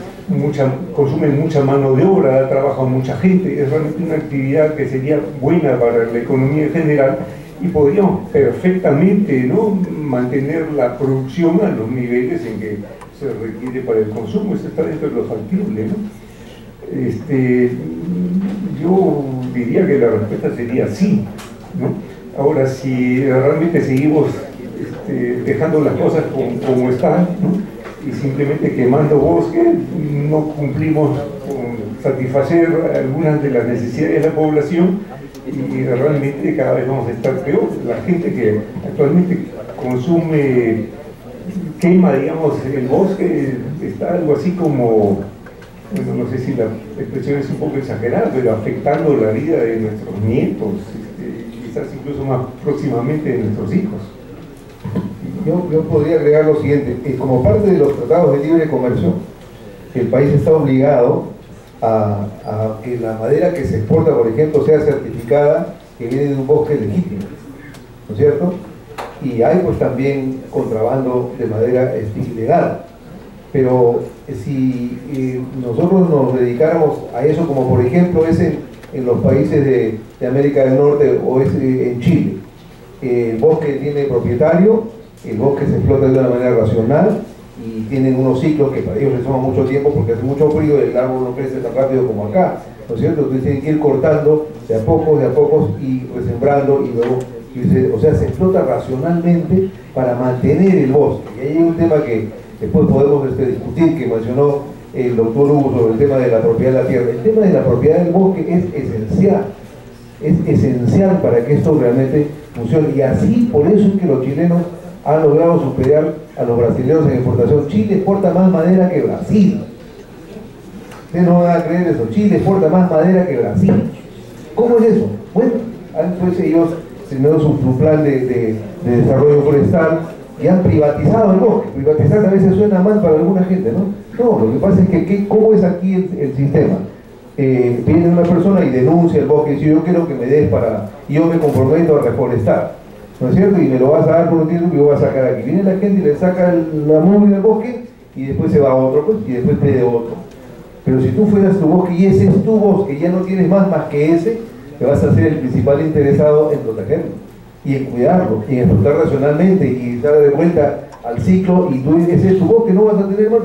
consume mucha mano de obra, trabaja mucha gente. Es realmente una actividad que sería buena para la economía en general y podríamos perfectamente, ¿no?, mantener la producción a los niveles en que se requiere para el consumo. Eso está dentro de lo factible, ¿no? Yo diría que la respuesta sería sí, ¿no? Ahora, si realmente seguimos dejando las cosas como están, ¿no?, y simplemente quemando bosque, no cumplimos con satisfacer algunas de las necesidades de la población y realmente cada vez vamos a estar peor. La gente que actualmente consume, quema, digamos, el bosque, está algo así como, bueno, no sé si la expresión es un poco exagerada, pero afectando la vida de nuestros nietos, quizás incluso más próximamente de nuestros hijos. Yo podría agregar lo siguiente: como parte de los tratados de libre comercio, el país está obligado a que la madera que se exporta, por ejemplo, sea certificada que viene de un bosque legítimo, ¿no es cierto? Y hay pues también contrabando de madera ilegal. Pero si nosotros nos dedicáramos a eso, como por ejemplo es en los países de América del Norte o es en Chile, el bosque tiene propietario, el bosque se explota de una manera racional y tienen unos ciclos que para ellos les toma mucho tiempo porque hace mucho frío y el árbol no crece tan rápido como acá, ¿no es cierto? Entonces tienen que ir cortando de a pocos y resembrando y luego, o sea, se explota racionalmente para mantener el bosque. Y ahí hay un tema que después podemos discutir, que mencionó el doctor Hugo sobre el tema de la propiedad de la tierra. El tema de la propiedad del bosque es esencial para que esto realmente funcione, y así, por eso es que los chilenos han logrado superar a los brasileños en exportación. Chile exporta más madera que Brasil. Ustedes no van a creer eso. Chile exporta más madera que Brasil. ¿Cómo es eso? Bueno, pues ellos teniendo su plan de desarrollo forestal y han privatizado el bosque. Privatizar a veces suena mal para alguna gente, ¿no? No, lo que pasa es que ¿cómo es aquí el sistema? Viene una persona y denuncia el bosque y dice: yo quiero que me des y yo me comprometo a reforestar, ¿no es cierto? Y me lo vas a dar por un tiempo que yo voy a sacar aquí. Viene la gente y le saca la móvil del bosque y después se va a otro, pues, y después pide otro. Pero si tú fueras tu bosque y ese es tu bosque y ya no tienes más que ese, te vas a ser el principal interesado en protegerlo y en cuidarlo y en explotar racionalmente y dar de vuelta al ciclo. Y tú, ese es tu bosque, no vas a tener más,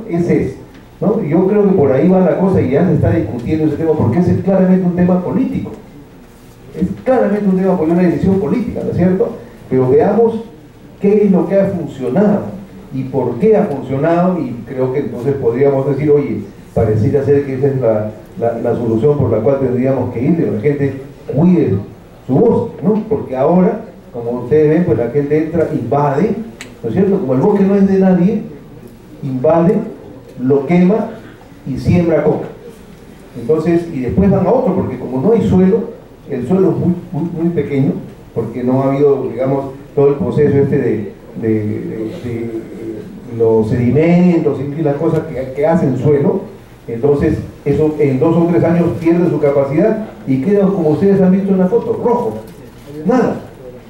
ese es, ¿no? Yo creo que por ahí va la cosa y ya se está discutiendo ese tema porque ese es claramente un tema político. Es claramente un tema por una decisión política, ¿no es cierto? Pero veamos qué es lo que ha funcionado y por qué ha funcionado, y creo que entonces podríamos decir: oye, pareciera ser que esa es la solución por la cual tendríamos que ir, que la gente cuide su bosque, ¿no? Porque ahora, como ustedes ven, pues la gente entra, invade, ¿no es cierto? Como el bosque no es de nadie, invade, lo quema y siembra coca. Entonces, y después van a otro, porque como no hay suelo, el suelo es muy pequeño, porque no ha habido, digamos, todo el proceso de los sedimentos y las cosas que hacen suelo. Entonces eso en 2 o 3 años pierde su capacidad y queda, como ustedes han visto en la foto, rojo, nada,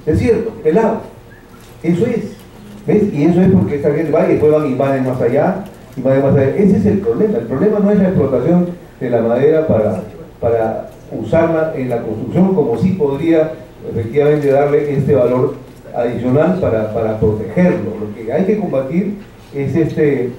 desierto, pelado. Eso es, ¿ves? Y eso es porque esta gente va y después van y invaden más allá, ese es el problema no es la explotación de la madera para usarla en la construcción, como sí podría efectivamente darle este valor adicional para protegerlo. Lo que hay que combatir es este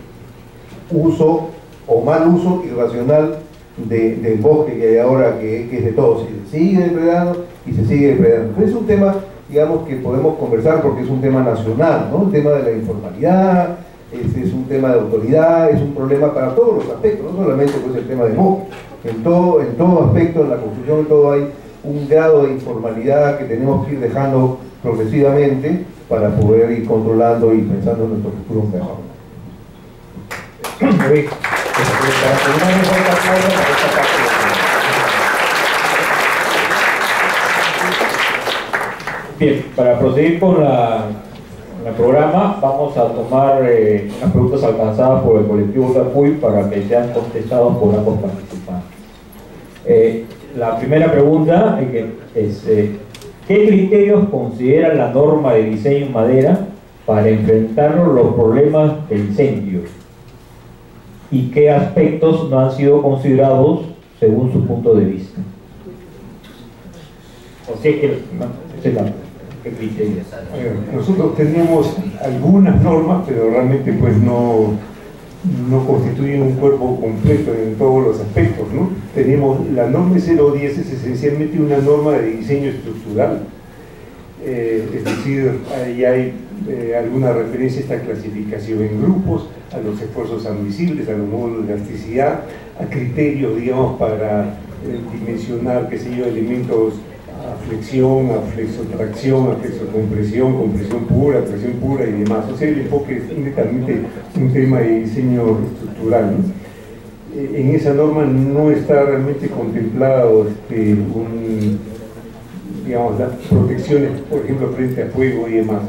uso o mal uso irracional del bosque que hay ahora, que es de todos, se sigue depredando y se sigue depredando. Pero es un tema, digamos, que podemos conversar porque es un tema nacional, ¿no? El tema de la informalidad, es un tema de autoridad, es un problema para todos los aspectos, no solamente pues el tema del bosque. En todo aspecto, en la construcción, en todo hay un grado de informalidad que tenemos que ir dejando progresivamente para poder ir controlando y pensando en nuestro futuro mejor. Bien, para proseguir con el programa, vamos a tomar unas preguntas alcanzadas por el colectivo Tapuy para que sean contestados por ambos participantes. La primera pregunta es ¿qué criterios considera la norma de diseño en madera para enfrentar los problemas de incendio? ¿Y qué aspectos no han sido considerados según su punto de vista? O sea que ¿qué criterios? Nosotros tenemos algunas normas, pero realmente pues no constituyen un cuerpo completo en todos los aspectos, ¿no? Tenemos la norma 010, es esencialmente una norma de diseño estructural, es decir, ahí hay alguna referencia a esta clasificación en grupos, a los esfuerzos admisibles, a los módulos de elasticidad, a criterios, digamos, para dimensionar, qué sé yo, elementos a flexión, a flexotracción, a flexocompresión, compresión pura, presión pura y demás. O sea, el enfoque es únicamente un tema de diseño estructural, ¿no? En esa norma no está realmente contemplado digamos, las protecciones, por ejemplo, frente a fuego y demás.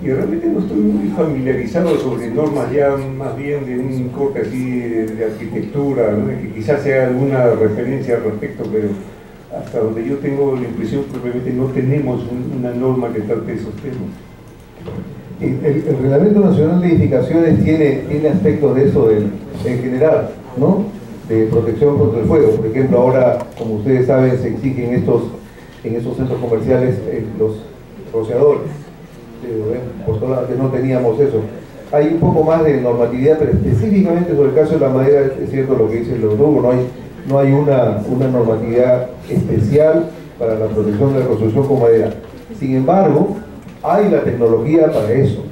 Y realmente no estoy muy familiarizado sobre normas ya más bien de un corte así de arquitectura, ¿no? Que quizás sea alguna referencia al respecto, pero hasta donde yo tengo la impresión, probablemente no tenemos una norma que trate esos temas. El Reglamento Nacional de Edificaciones tiene aspectos de eso en general, ¿no? De protección contra el fuego. Por ejemplo, ahora, como ustedes saben, se exigen en estos centros comerciales los rociadores. Por todo antes no teníamos eso. Hay un poco más de normatividad, pero específicamente sobre el caso de la madera es cierto lo que dice el doctor, no hay una normatividad especial para la protección de la construcción con madera. Sin embargo, hay la tecnología para eso.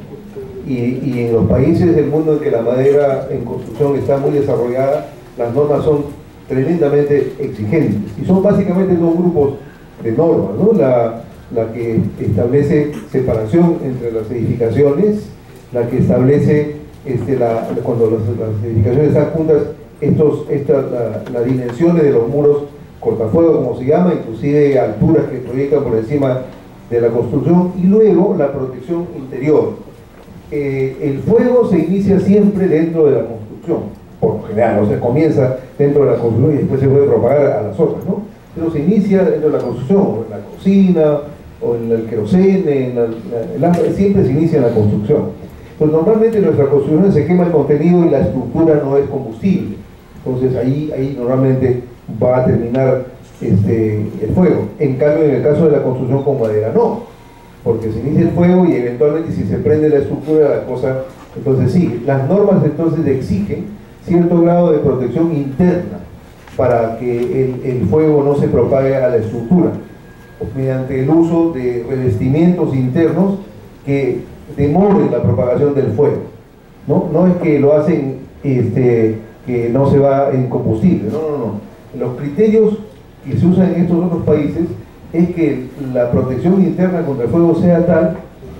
Y en los países del mundo en que la madera en construcción está muy desarrollada, las normas son tremendamente exigentes. Y son básicamente dos grupos de normas, ¿no? La que establece separación entre las edificaciones, la que establece cuando las edificaciones están juntas, las dimensiones de los muros cortafuegos, como se llama, inclusive alturas que proyectan por encima de la construcción, y luego la protección interior. El fuego se inicia siempre dentro de la construcción, por lo general, o sea, comienza dentro de la construcción y después se puede propagar a las otras, ¿no? Pero se inicia dentro de la construcción, o en la cocina, o en el querosene, siempre se inicia en la construcción. Pues normalmente en nuestras construcciones se quema el contenido y la estructura no es combustible. Entonces ahí normalmente va a terminar el fuego. En cambio, en el caso de la construcción con madera, no. Porque se inicia el fuego y eventualmente si se prende la estructura, la cosa entonces sigue. Las normas entonces exigen cierto grado de protección interna para que el fuego no se propague a la estructura, mediante el uso de revestimientos internos que demoren la propagación del fuego. No es que lo hacen que no se va en combustible, no. Los criterios que se usan en estos otros países es que la protección interna contra el fuego sea tal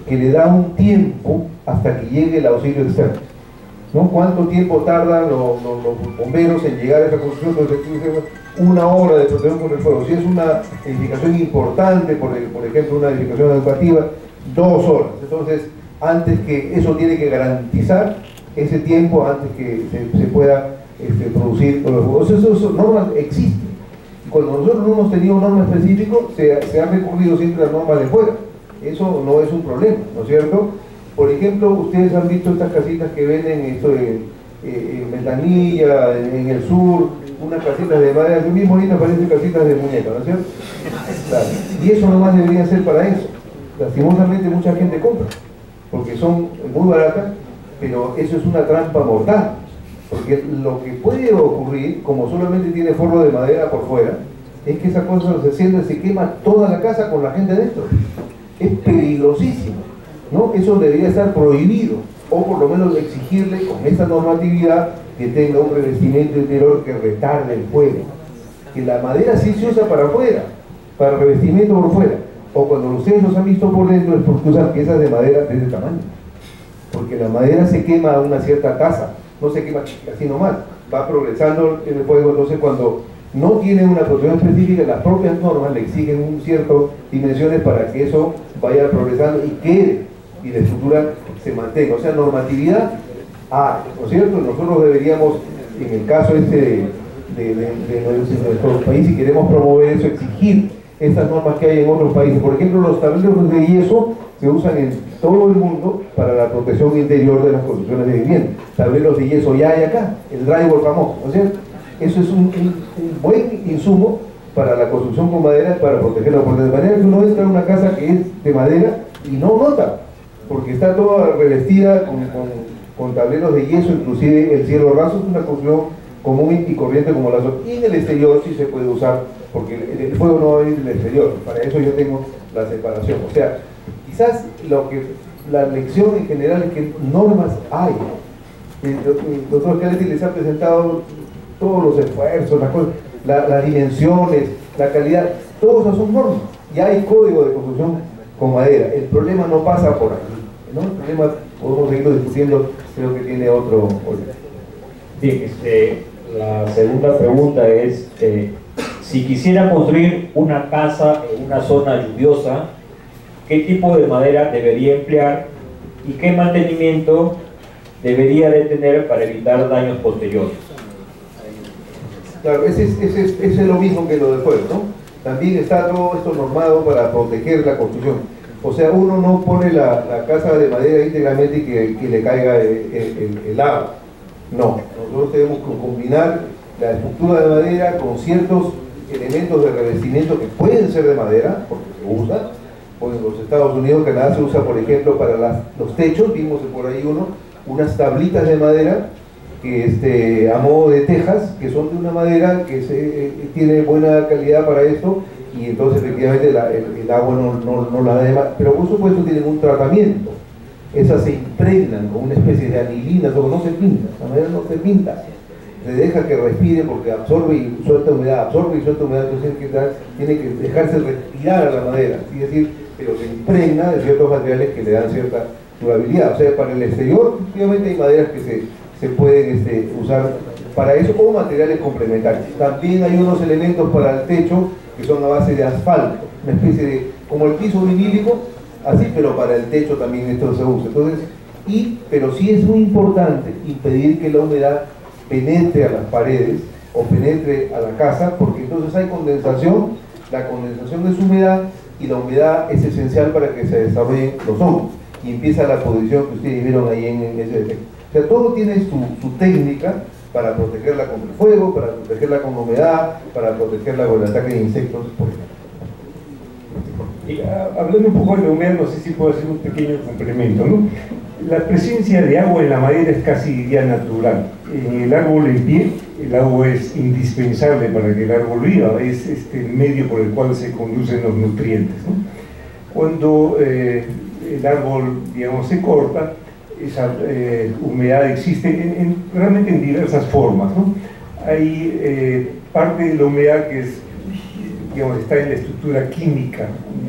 que le da un tiempo hasta que llegue el auxilio externo, ¿no? ¿Cuánto tiempo tardan los bomberos en llegar a esa construcción? Entonces, 1 hora de protección contra el fuego. Si es una edificación importante, por ejemplo una edificación educativa, 2 horas. Entonces, antes que eso tiene que garantizar ese tiempo antes que se pueda producir los fuegos. Esas normas existen. Cuando nosotros no hemos tenido norma específica, se ha recurrido siempre a normas de fuera. Eso no es un problema, ¿no es cierto? Por ejemplo, ustedes han visto estas casitas que venden en Ventanilla, en el sur, unas casitas de madera, que bien bonitas, parecen casitas de muñeca, ¿no es cierto? Claro. Y eso nomás debería ser para eso. Lastimosamente mucha gente compra, porque son muy baratas, pero eso es una trampa mortal. Porque lo que puede ocurrir, como solamente tiene forro de madera por fuera, es que esa cosa se enciende, se quema toda la casa con la gente dentro. Es peligrosísimo, ¿no? Eso debería estar prohibido, o por lo menos exigirle con esta normatividad que tenga un revestimiento interior que retarde el fuego. Que la madera sí se usa para afuera, para revestimiento por fuera, o cuando ustedes los han visto por dentro es porque usan piezas de madera de ese tamaño. Porque la madera se quema a una cierta tasa, no se quema así nomás, va progresando en el fuego. Entonces cuando no tiene una protección específica, las propias normas le exigen un cierto dimensiones para que eso vaya progresando y quede, y la estructura se mantenga. O sea, normatividad hay, ¿no es cierto? Nosotros deberíamos, en el caso de nuestro país, si queremos promover eso, exigir estas normas que hay en otros países. Por ejemplo, los tableros de yeso se usan en todo el mundo para la protección interior de las construcciones de vivienda. Tableros de yeso ya hay acá, el drywall famoso, ¿no es cierto? Eso es un buen insumo para la construcción con madera, para protegerla, porque de manera que uno entra en una casa que es de madera y no nota, porque está toda revestida con tableros de yeso, inclusive el cielo raso es una construcción común y corriente como las otras. Y en el exterior sí se puede usar, porque el fuego no va a venir del exterior, para eso yo tengo la separación. O sea, quizás la lección en general es que normas hay. El doctor Caletti les ha presentado todos los esfuerzos, las dimensiones, la calidad, todas esas son normas. Ya hay código de construcción con madera. El problema no pasa por aquí, ¿no? El problema podemos seguirlo discutiendo, creo que tiene otro orden. Bien, la segunda pregunta es, si quisiera construir una casa en una zona lluviosa, ¿qué tipo de madera debería emplear y qué mantenimiento debería de tener para evitar daños posteriores? Claro, ese es lo mismo que lo del fuego, ¿no? También está todo esto normado para proteger la construcción. O sea, uno no pone la casa de madera íntegramente y que le caiga el agua. No, nosotros tenemos que combinar la estructura de madera con ciertos elementos de revestimiento que pueden ser de madera, porque se usa. En los Estados Unidos, Canadá, se usa, por ejemplo, para los techos, vimos por ahí unas tablitas de madera que a modo de tejas, que son de una madera que tiene buena calidad para esto, y entonces efectivamente el agua no la da de más, pero por supuesto tienen un tratamiento. Esas se impregnan con una especie de anilina, no se pinta, la madera no se pinta, se deja que respire porque absorbe y suelta humedad, entonces tiene que dejarse respirar a la madera, es decir, pero se impregna de ciertos materiales que le dan cierta durabilidad. O sea, para el exterior, obviamente hay maderas que se pueden usar para eso como materiales complementarios. También hay unos elementos para el techo que son a base de asfalto, una especie de, como el piso vinílico, así, pero para el techo también esto se usa. Entonces, pero sí es muy importante impedir que la humedad penetre a las paredes o penetre a la casa, porque entonces hay condensación, la condensación es humedad y la humedad es esencial para que se desarrollen los hongos y empieza la pudrición que ustedes vieron ahí en ese efecto. O sea, todo tiene su técnica para protegerla con el fuego, para protegerla con la humedad, para protegerla con el ataque de insectos, por ejemplo. Y hablando un poco de la humedad, no sé si puedo hacer un pequeño complemento, ¿no? La presencia de agua en la madera es casi ya natural. En el árbol en pie, el agua es indispensable para que el árbol viva, es el medio por el cual se conducen los nutrientes, ¿no? Cuando el árbol, digamos, se corta, esa humedad existe realmente en diversas formas, ¿no? Hay parte de la humedad que digamos, está en la estructura química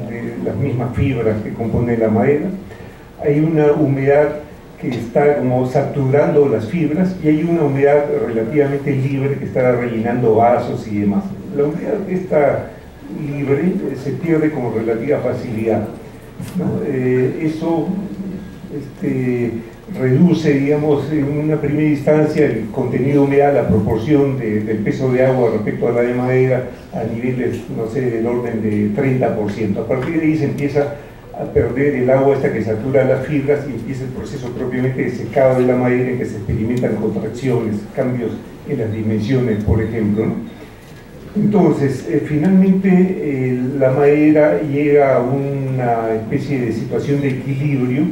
de las mismas fibras que componen la madera. Hay una humedad que está como saturando las fibras y hay una humedad relativamente libre que está rellenando vasos y demás. La humedad que está libre se pierde con relativa facilidad, ¿no? Eso reduce, digamos, en una primera instancia el contenido de humedad, la proporción del peso de agua respecto a la de madera a niveles, no sé, del orden de 30%. A partir de ahí se empieza a perder el agua esta que satura las fibras y empieza el proceso propiamente de secado de la madera en que se experimentan contracciones, cambios en las dimensiones, por ejemplo, ¿no? Entonces, finalmente la madera llega a una especie de situación de equilibrio,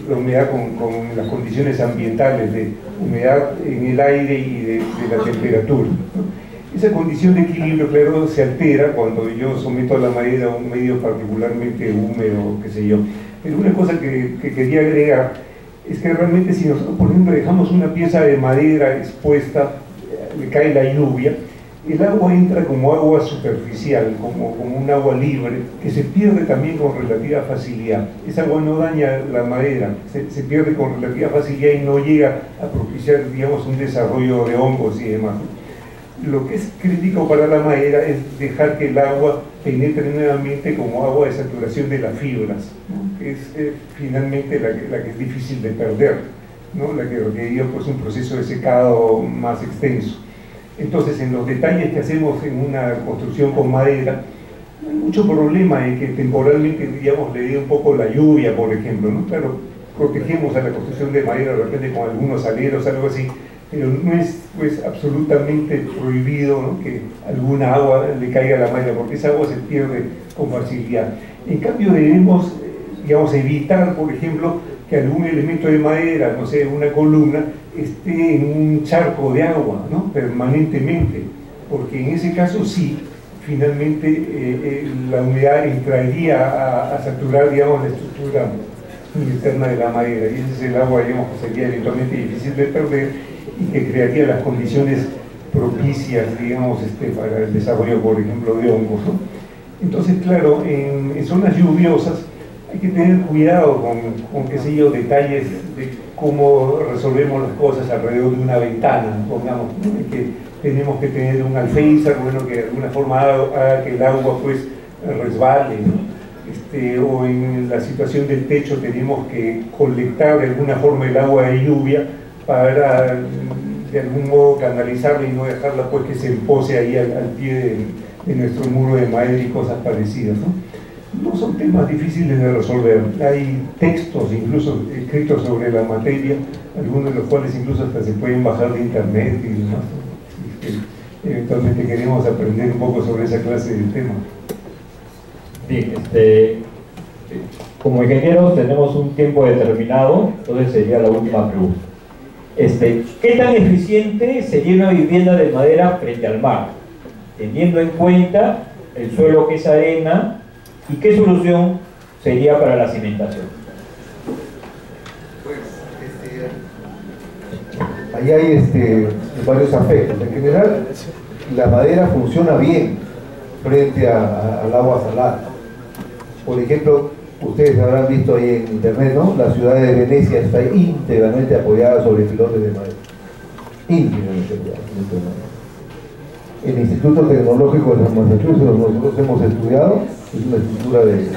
la humedad con las condiciones ambientales de humedad en el aire y de la temperatura, ¿no? Esa condición de equilibrio, claro, se altera cuando yo someto a la madera a un medio particularmente húmedo, qué sé yo. Pero una cosa que quería agregar es que realmente si nosotros, por ejemplo, dejamos una pieza de madera expuesta, le cae la lluvia, el agua entra como agua superficial, como un agua libre, que se pierde también con relativa facilidad. Esa agua no daña la madera, se pierde con relativa facilidad y no llega a propiciar, digamos, un desarrollo de hongos y demás. Lo que es crítico para la madera es dejar que el agua penetre nuevamente como agua de saturación de las fibras, ¿no? Que es finalmente la que es difícil de perder, ¿no? La que requería pues un proceso de secado más extenso. Entonces, en los detalles que hacemos en una construcción con madera, no hay mucho problema en que temporalmente, digamos, le dé un poco la lluvia, por ejemplo, ¿no? Claro, protegemos a la construcción de madera de repente con algunos aleros, algo así, pero no es pues absolutamente prohibido, ¿no?, que alguna agua le caiga a la madera, porque esa agua se pierde con facilidad. En cambio debemos, digamos, evitar, por ejemplo, que algún elemento de madera, no sé, una columna, esté en un charco de agua, ¿no?, permanentemente, porque en ese caso sí, finalmente la humedad entraría a saturar, digamos, la estructura interna de la madera, y ese es el agua, digamos, que sería eventualmente difícil de perder y que crearía las condiciones propicias, digamos, para el desarrollo, por ejemplo, de hongos, ¿no? Entonces, claro, en zonas lluviosas hay que tener cuidado con qué sé yo, detalles de cómo resolvemos las cosas alrededor de una ventana, pongamos, ¿no?, que tenemos que tener un alféizar, bueno, que de alguna forma haga que el agua pues resbale, ¿no? O en la situación del techo tenemos que colectar de alguna forma el agua de lluvia para de algún modo canalizarla y no dejarla pues que se empose ahí al pie de nuestro muro de madera y cosas parecidas, ¿no? No son temas difíciles de resolver. Hay textos incluso escritos sobre la materia, algunos de los cuales incluso hasta se pueden bajar de internet y demás, ¿no? Eventualmente queremos aprender un poco sobre esa clase de temas. Bien, como ingenieros tenemos un tiempo determinado, entonces sería la última pregunta. ¿Qué tan eficiente sería una vivienda de madera frente al mar, teniendo en cuenta el suelo que es arena, y qué solución sería para la cimentación? Pues, ahí hay varios aspectos. En general, la madera funciona bien frente al agua salada. Por ejemplo, ustedes habrán visto ahí en internet, ¿no? La ciudad de Venecia está íntegramente apoyada sobre pilotes de madera. Íntegramente apoyada sobre madera. El Instituto Tecnológico de Massachusetts, nosotros hemos estudiado, es una estructura de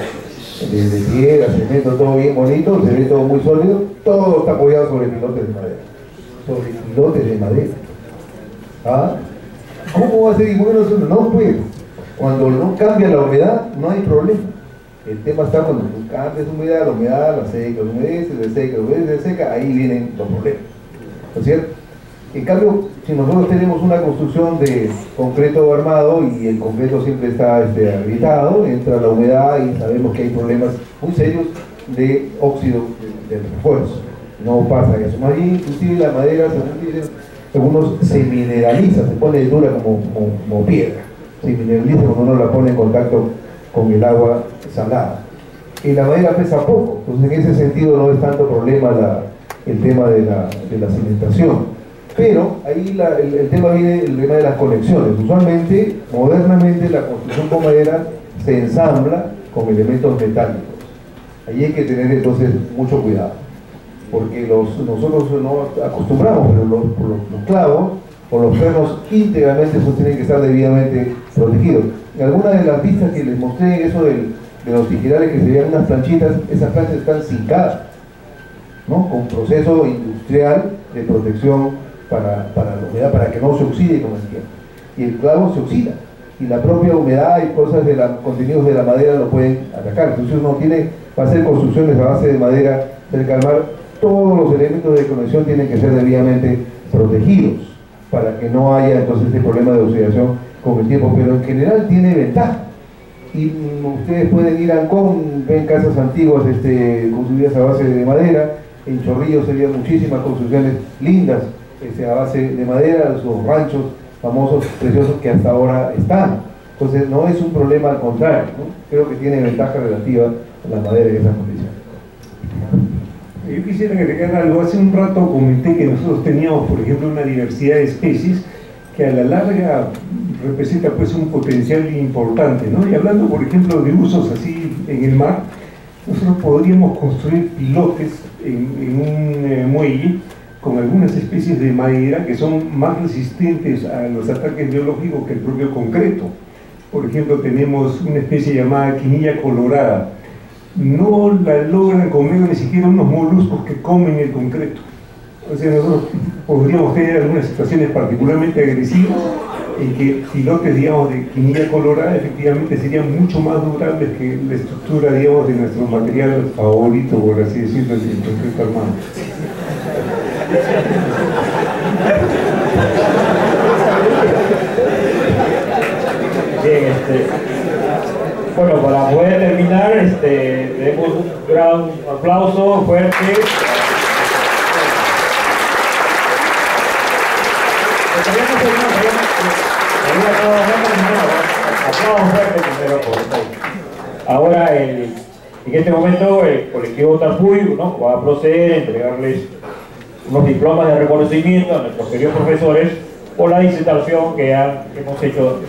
piedra, cemento, todo bien bonito, se ve todo muy sólido, todo está apoyado sobre pilotes de madera. Sobre pilotes de madera. ¿Ah? ¿Cómo va a ser bueno eso? No puede. Cuando no cambia la humedad, no hay problema. El tema está cuando tú cambias la humedad la seca, la humedece, la seca, la humedece, la seca, ahí vienen los problemas. ¿No es cierto? En cambio, si nosotros tenemos una construcción de concreto armado y el concreto siempre está habitado, entra la humedad y sabemos que hay problemas muy serios de óxido del refuerzo. No pasa eso. Más bien, inclusive la madera, según dicen, algunos se mineraliza, se pone dura como piedra. Se mineraliza cuando uno la pone en contacto con el agua salada. Y la madera pesa poco, entonces en ese sentido no es tanto problema el tema de la cimentación. Pero ahí el tema viene, el tema de las conexiones. Usualmente, modernamente, la construcción con madera se ensambla con elementos metálicos. Ahí hay que tener entonces mucho cuidado, porque nosotros no acostumbramos, pero los clavos o los pernos íntegramente tienen que estar debidamente protegidos. En algunas de las vistas que les mostré, eso de los tijerales que se veían unas planchitas, esas planchas están zincadas, ¿no?, con proceso industrial de protección para la humedad, para que no se oxide con el tiempo. Y el clavo se oxida, y la propia humedad y cosas de contenidos de la madera lo pueden atacar. Entonces uno va a hacer construcciones a base de madera cerca al mar, todos los elementos de conexión tienen que ser debidamente protegidos para que no haya entonces este problema de oxidación con el tiempo, pero en general tiene ventaja. Y ustedes pueden ir a Ancón, ven casas antiguas construidas a base de madera. En Chorrillos serían muchísimas construcciones lindas a base de madera, los ranchos famosos, preciosos que hasta ahora están. Entonces no es un problema, al contrario, ¿no? Creo que tiene ventaja relativa a la madera en esas condiciones. Yo quisiera agregar algo. Hace un rato comenté que nosotros teníamos, por ejemplo, una diversidad de especies que a la larga representa pues un potencial importante, ¿no? Y hablando, por ejemplo, de usos así en el mar, nosotros podríamos construir pilotes en un muelle con algunas especies de madera que son más resistentes a los ataques biológicos que el propio concreto. Por ejemplo, tenemos una especie llamada quinilla colorada. No la logran comer ni siquiera unos moluscos que comen el concreto. O sea, nosotros podríamos tener algunas situaciones particularmente agresivas en que filotes, digamos, de quinilla colorada efectivamente serían mucho más durables que la estructura, digamos, de nuestro material favorito, por así decirlo, el concreto armado. Bien, bueno, para poder terminar, tenemos un gran aplauso fuerte. Aplausos fuertes primero por eso. Ahora, en este momento, el colectivo Tarpuy, ¿no?, va a proceder a entregarles unos diplomas de reconocimiento a nuestros queridos profesores por la disertación que hemos hecho.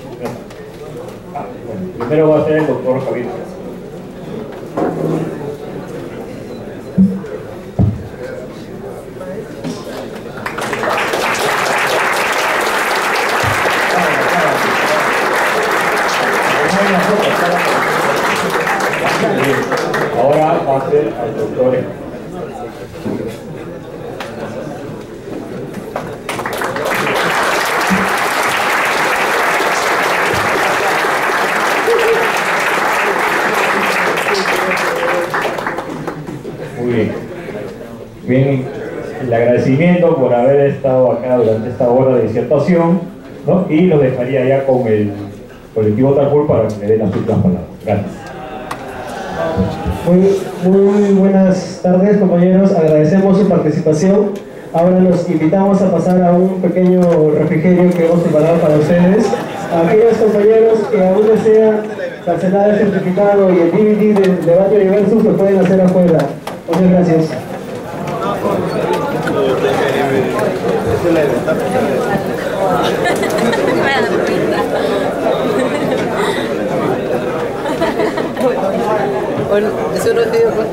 Bueno, primero va a ser el doctor Javier. Ahora va a ser el doctor. Muy bien. Bien, el agradecimiento por haber estado acá durante esta hora de disertación, ¿no? Y lo dejaría ya con el colectivo Tarpuy para que me den las últimas palabras. Gracias. Muy buenas tardes, compañeros. Agradecemos su participación. Ahora los invitamos a pasar a un pequeño refrigerio que hemos preparado para ustedes. A aquellos compañeros que aún desean cancelar el certificado y el DVD del debate Universus, lo pueden hacer afuera. Muchas gracias. Bueno, eso no es video, pues.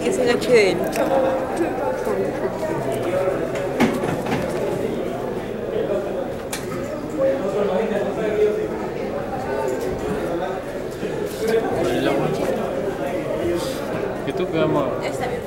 Es el HD. YouTube, vamos. Está bien.